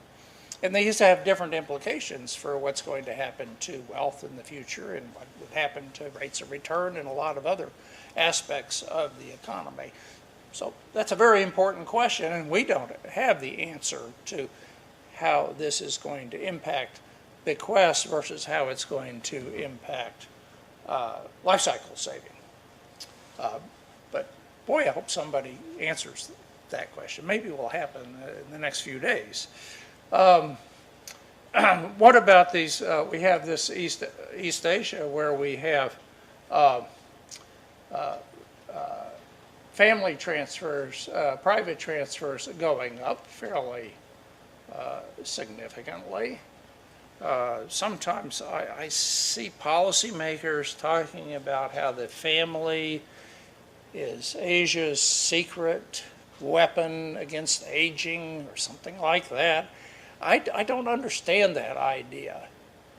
And these have different implications for what's going to happen to wealth in the future and what would happen to rates of return and a lot of other aspects of the economy. So that's a very important question, and we don't have the answer to how this is going to impact bequests versus how it's going to impact life cycle saving. But boy, I hope somebody answers that question. Maybe it will happen in the next few days. What about these? We have this East Asia where we have family transfers, private transfers going up fairly significantly. Sometimes I see policymakers talking about how the family is Asia's secret weapon against aging or something like that. I don't understand that idea.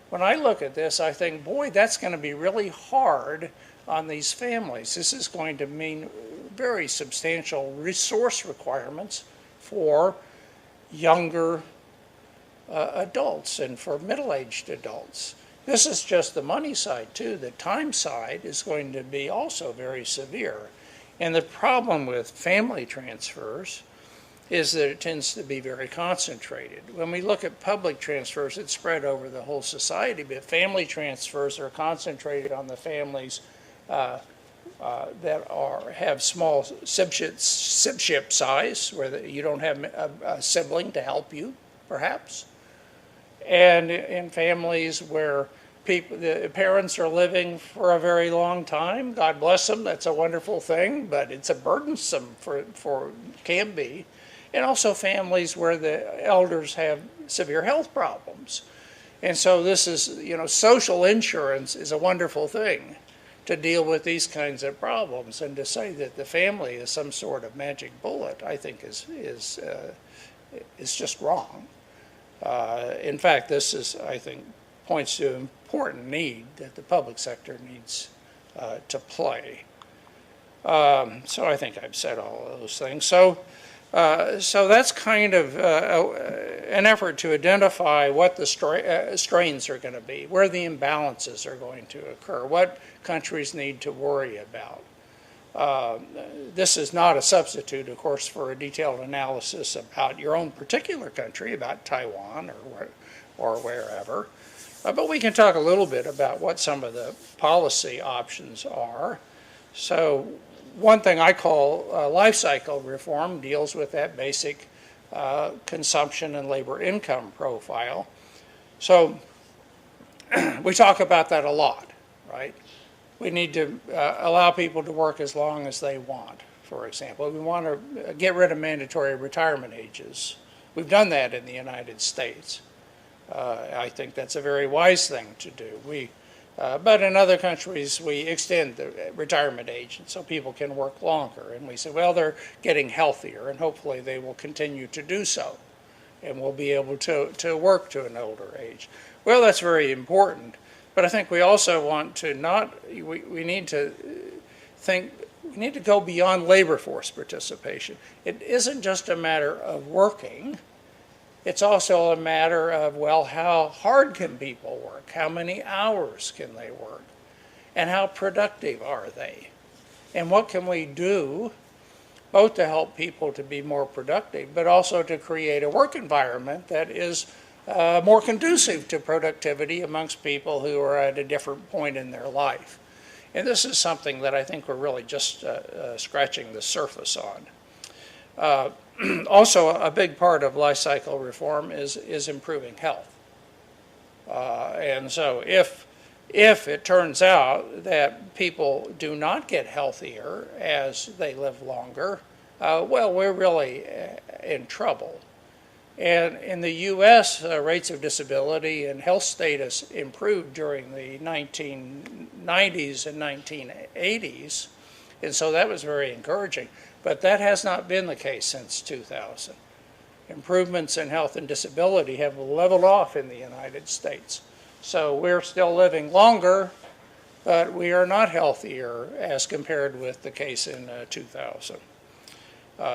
When I look at this, I think, boy, that's going to be really hard on these families. This is going to mean very substantial resource requirements for younger adults and for middle-aged adults. This is just the money side, too. The time side is going to be also very severe. And the problem with family transfers is that it tends to be very concentrated. When we look at public transfers, it's spread over the whole society, but family transfers are concentrated on the families that have small sibship size, where you don't have a sibling to help you, perhaps. And in families where the parents are living for a very long time, God bless them, that's a wonderful thing, but it's a burdensome can be. And also families where the elders have severe health problems. And so this is, social insurance is a wonderful thing to deal with these kinds of problems. And to say that the family is some sort of magic bullet, I think is just wrong. In fact, this is, I think, points to an important need that the public sector needs to play. So I think I've said all of those things. So that's kind of an effort to identify what the strains are going to be, where the imbalances are going to occur, what countries need to worry about. This is not a substitute, of course, for a detailed analysis about your own particular country, about Taiwan or wherever. But we can talk a little bit about what some of the policy options are. So one thing I call life cycle reform deals with that basic consumption and labor income profile. So we talk about that a lot, right? We need to allow people to work as long as they want, for example. We want to get rid of mandatory retirement ages. We've done that in the United States. I think that's a very wise thing to do. But in other countries, we extend the retirement age so people can work longer. And we say, well, they're getting healthier, and hopefully they will continue to do so. and we'll be able to work to an older age. Well, that's very important, but I think we also want to we need to think, we need to go beyond labor force participation. It isn't just a matter of working, it's also a matter of, well, how hard can people work? How many hours can they work? And how productive are they? And what can we do both to help people to be more productive, but also to create a work environment that is more conducive to productivity amongst people who are at a different point in their life. And this is something that I think we're really just scratching the surface on. Also, a big part of life cycle reform is improving health. And so if it turns out that people do not get healthier as they live longer, well, we're really in trouble. And in the U.S., rates of disability and health status improved during the 1990s and 1980s, and so that was very encouraging. But that has not been the case since 2000. Improvements in health and disability have leveled off in the United States. So we're still living longer, but we are not healthier as compared with the case in 2000.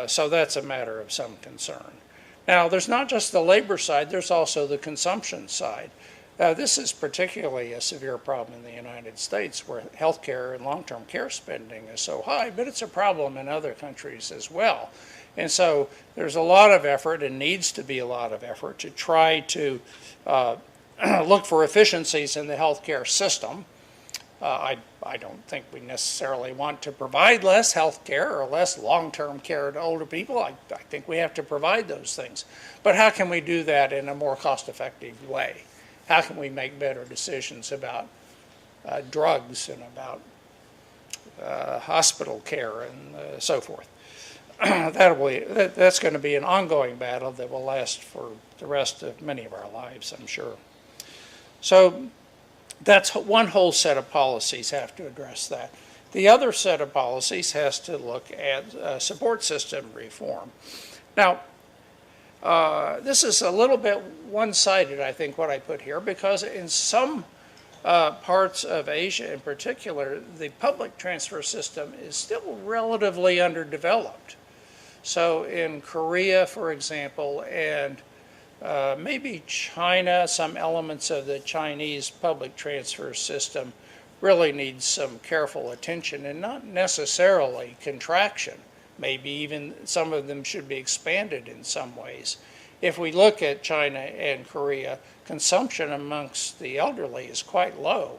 So that's a matter of some concern. Now, there's not just the labor side, there's also the consumption side. This is particularly a severe problem in the United States, where healthcare and long-term care spending is so high, but it's a problem in other countries as well. And so there's a lot of effort, and needs to be a lot of effort, to try to look for efficiencies in the healthcare system. I don't think we necessarily want to provide less health care or less long-term care to older people. I think we have to provide those things. But how can we do that in a more cost-effective way? How can we make better decisions about drugs and about hospital care and so forth? That's going to be an ongoing battle that will last for the rest of many of our lives, I'm sure. So that's one whole set of policies have to address that. The other set of policies has to look at support system reform. Now, this is a little bit one-sided, I think, what I put here, because in some parts of Asia in particular, the public transfer system is still relatively underdeveloped. So in Korea, for example, and maybe China, some elements of the Chinese public transfer system really needs some careful attention, and not necessarily contraction. Maybe even some of them should be expanded in some ways. If we look at China and Korea, consumption amongst the elderly is quite low,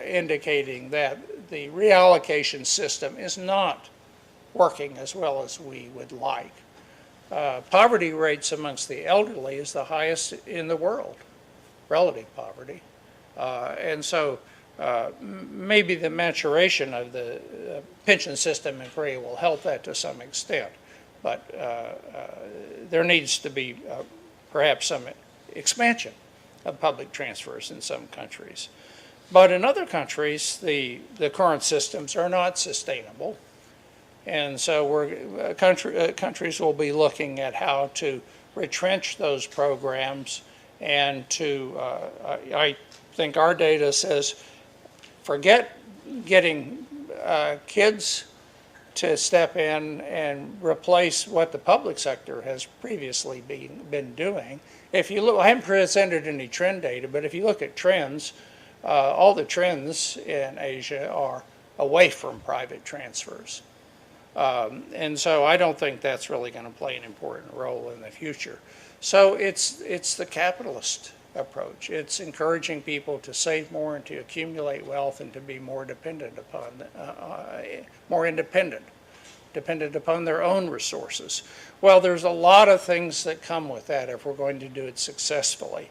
indicating that the reallocation system is not working as well as we would like. Poverty rates amongst the elderly is the highest in the world, relative poverty. And so maybe the maturation of the pension system in Korea will help that to some extent. But there needs to be perhaps some expansion of public transfers in some countries. But in other countries, the current systems are not sustainable. And so countries will be looking at how to retrench those programs, and to, I think our data says, forget getting kids to step in and replace what the public sector has previously been doing. If you look, I haven't presented any trend data, but if you look at trends, all the trends in Asia are away from private transfers. And so I don't think that's really going to play an important role in the future. So it's the capitalist approach. It's encouraging people to save more and to accumulate wealth and to be more dependent upon, dependent upon their own resources. Well, there's a lot of things that come with that if we're going to do it successfully.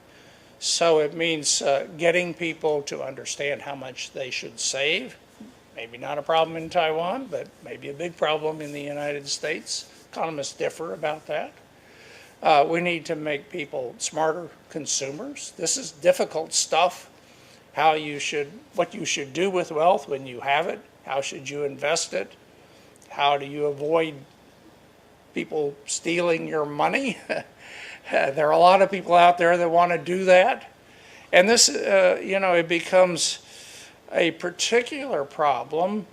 So it means getting people to understand how much they should save. Maybe not a problem in Taiwan, but maybe a big problem in the United States. Economists differ about that. We need to make people smarter consumers. This is difficult stuff. What you should do with wealth when you have it. How should you invest it? How do you avoid people stealing your money? There are a lot of people out there that want to do that. And this, it becomes a particular problem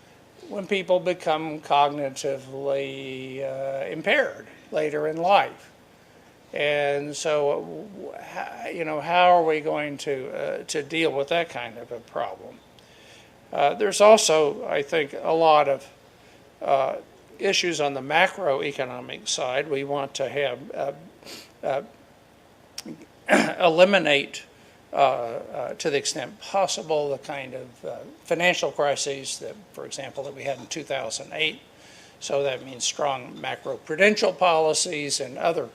when people become cognitively impaired later in life. And so, how are we going to deal with that kind of a problem? There's also, I think, a lot of issues on the macroeconomic side. We want to have eliminate, to the extent possible, the kind of financial crises that, for example, that we had in 2008. So that means strong macro-prudential policies and other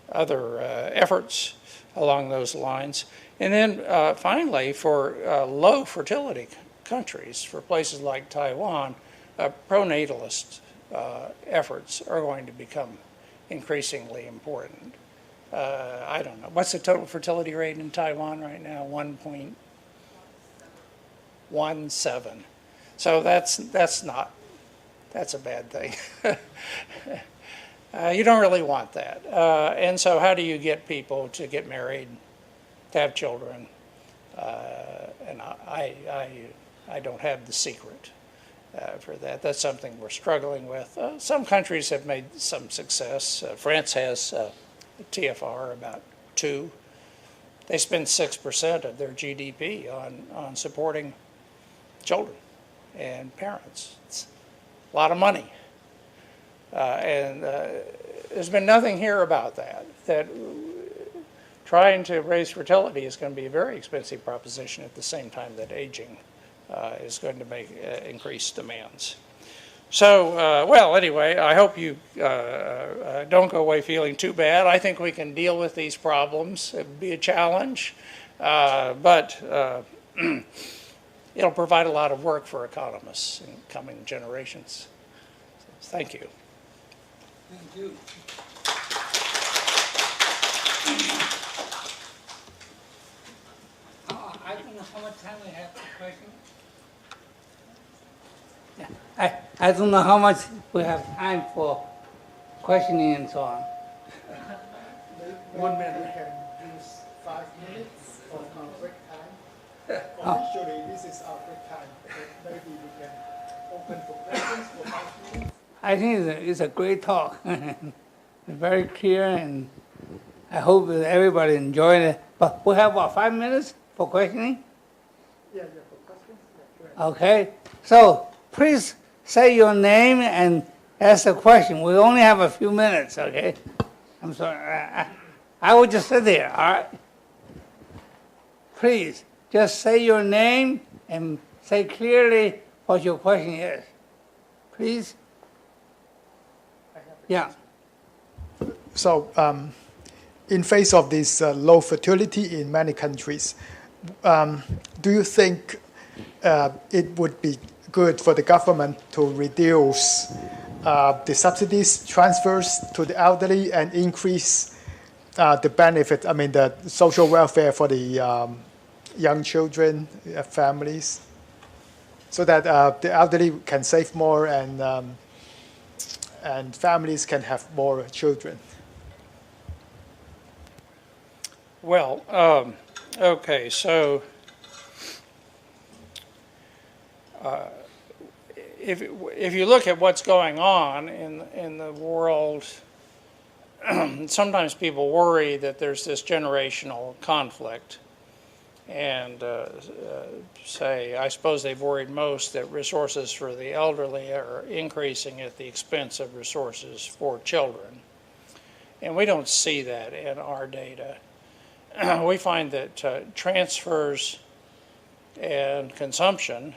efforts along those lines. And then finally, for low fertility countries, for places like Taiwan, pronatalist efforts are going to become increasingly important. I don't know. What's the total fertility rate in Taiwan right now? 1.17. So that's a bad thing. You don't really want that. And so how do you get people to get married, to have children? And I don't have the secret for that. That's something we're struggling with. Some countries have made some success. France has TFR about 2. They spend 6% of their GDP on supporting children and parents. It's a lot of money. And there's been nothing here about that trying to raise fertility is going to be a very expensive proposition at the same time that aging is going to make increased demands. So, well, anyway, I hope you don't go away feeling too bad. I think we can deal with these problems. It would be a challenge, but it'll provide a lot of work for economists in coming generations. So, thank you. Thank you. I don't know how much time we have for questions. I don't know how much we have time for questioning and so on. 1 minute. We can use 5 minutes of our break time. Officially, this is our break time. But maybe we can open for questions for 5 minutes. I think it's a great talk. Very clear, and I hope that everybody enjoyed it. But we have about 5 minutes for questioning? Yeah, for questions. Yeah, okay. So please say your name and ask the question. We only have a few minutes, okay? I'm sorry. I will just sit there, all right? Please, just say your name and say clearly what your question is. Please? Yeah. So, in face of this low fertility in many countries, do you think it would be good for the government to reduce the subsidies transfers to the elderly and increase the benefit, I mean the social welfare for the young children, families, so that the elderly can save more and families can have more children? Well, okay, so if you look at what's going on in the world, sometimes people worry that there's this generational conflict, and I suppose they've worried most that resources for the elderly are increasing at the expense of resources for children. And we don't see that in our data. We find that transfers and consumption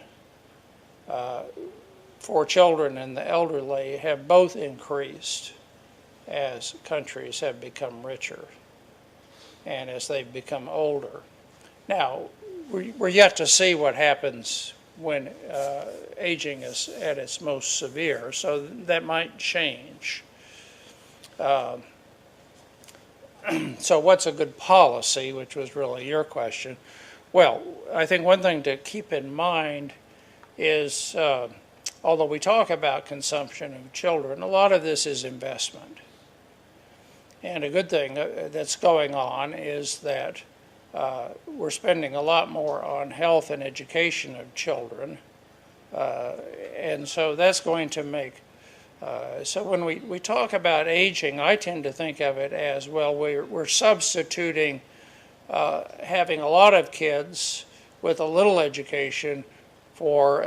for children and the elderly have both increased as countries have become richer and as they've become older. Now, we're yet to see what happens when aging is at its most severe, so that might change. So what's a good policy, which was really your question? Well, I think one thing to keep in mind is, although we talk about consumption of children, a lot of this is investment. And a good thing that's going on is that we're spending a lot more on health and education of children. And so that's going to make, so when we talk about aging, I tend to think of it as, well, we're substituting having a lot of kids with a little education for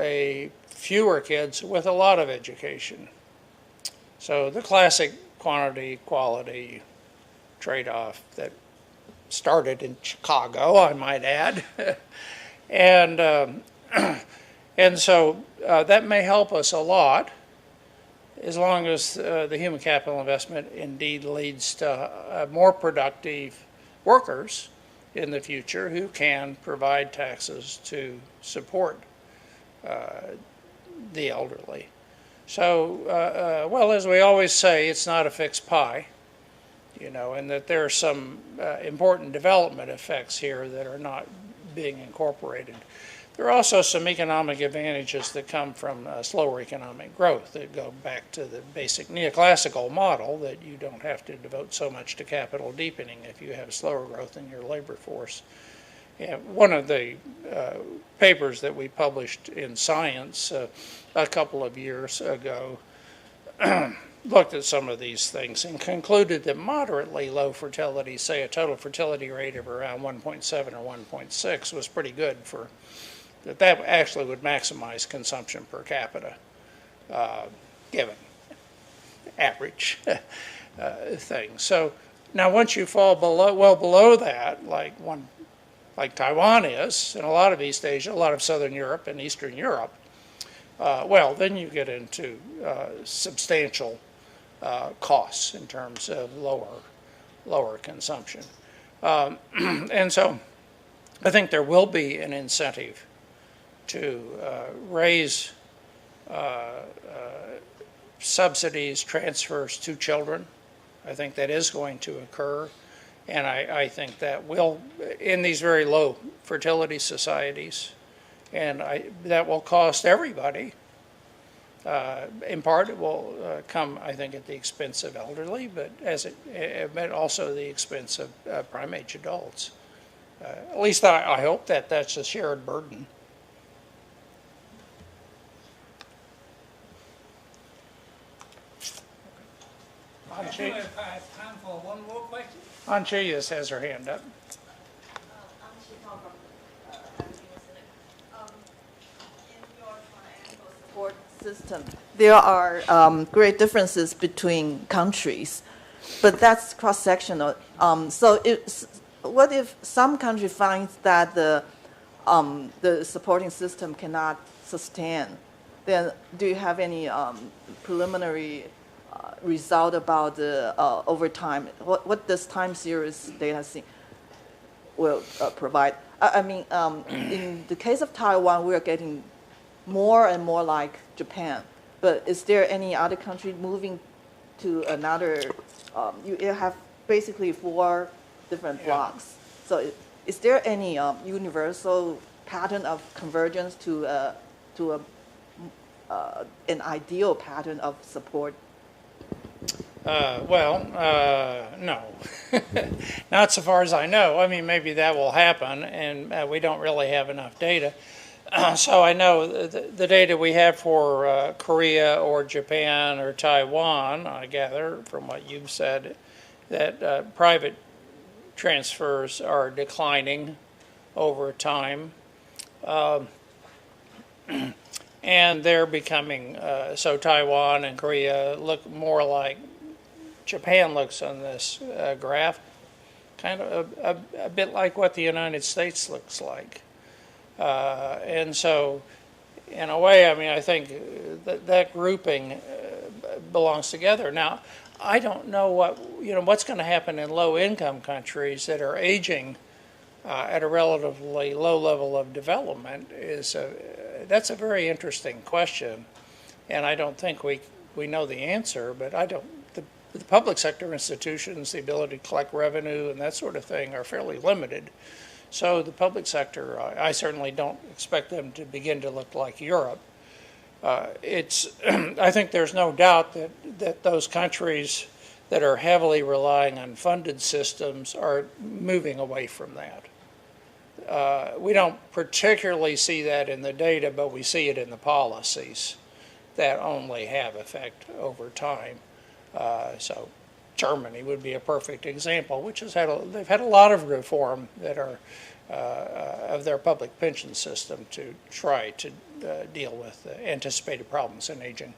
fewer kids with a lot of education. So the classic quantity-quality trade-off that started in Chicago, I might add. And so that may help us a lot as long as the human capital investment indeed leads to more productive workers in the future who can provide taxes to support the elderly. So, well, as we always say, it's not a fixed pie, you know, and that there are some important development effects here that are not being incorporated. There are also some economic advantages that come from slower economic growth that go back to the basic neoclassical model that you don't have to devote so much to capital deepening if you have slower growth in your labor force. And one of the papers that we published in Science a couple of years ago looked at some of these things and concluded that moderately low fertility, say a total fertility rate of around 1.7 or 1.6, was pretty good for that actually would maximize consumption per capita, given average things. So now once you fall below that, like Taiwan is, and a lot of East Asia, a lot of Southern Europe and Eastern Europe, well, then you get into substantial costs in terms of lower consumption. And so I think there will be an incentive to raise subsidies, transfers to children. I think that is going to occur. And I think that will, in these very low fertility societies, and that will cost everybody. In part, it will come, I think, at the expense of elderly, but but also the expense of prime age adults. At least I hope that that's a shared burden. I think we have time for one more question. Anchayas has her hand up. Support system, there are great differences between countries, but that's cross-sectional. So what if some country finds that the supporting system cannot sustain? Then do you have any preliminary result about the over time? What this time series data will provide? I mean, in the case of Taiwan, we are getting more and more like Japan. But is there any other country moving to another? You have basically 4 different blocks. So is there any universal pattern of convergence to an ideal pattern of support? No, not so far as I know. I mean, maybe that will happen, and we don't really have enough data. So I know the data we have for Korea or Japan or Taiwan, I gather from what you've said, that private transfers are declining over time. And they're becoming, so Taiwan and Korea look more like Japan looks on this graph, kind of a bit like what the United States looks like. And so, in a way, I mean, I think that grouping belongs together. Now, I don't know what's going to happen in low-income countries that are aging at a relatively low level of development. That's a very interesting question, and I don't think we know the answer. But the public sector institutions, the ability to collect revenue and that sort of thing are fairly limited. So the public sector, I certainly don't expect them to begin to look like Europe. I think there's no doubt that those countries that are heavily relying on funded systems are moving away from that. We don't particularly see that in the data, but we see it in the policies that only have effect over time. So Germany would be a perfect example, which has they've had a lot of reform that are of their public pension system to try to deal with anticipated problems in aging.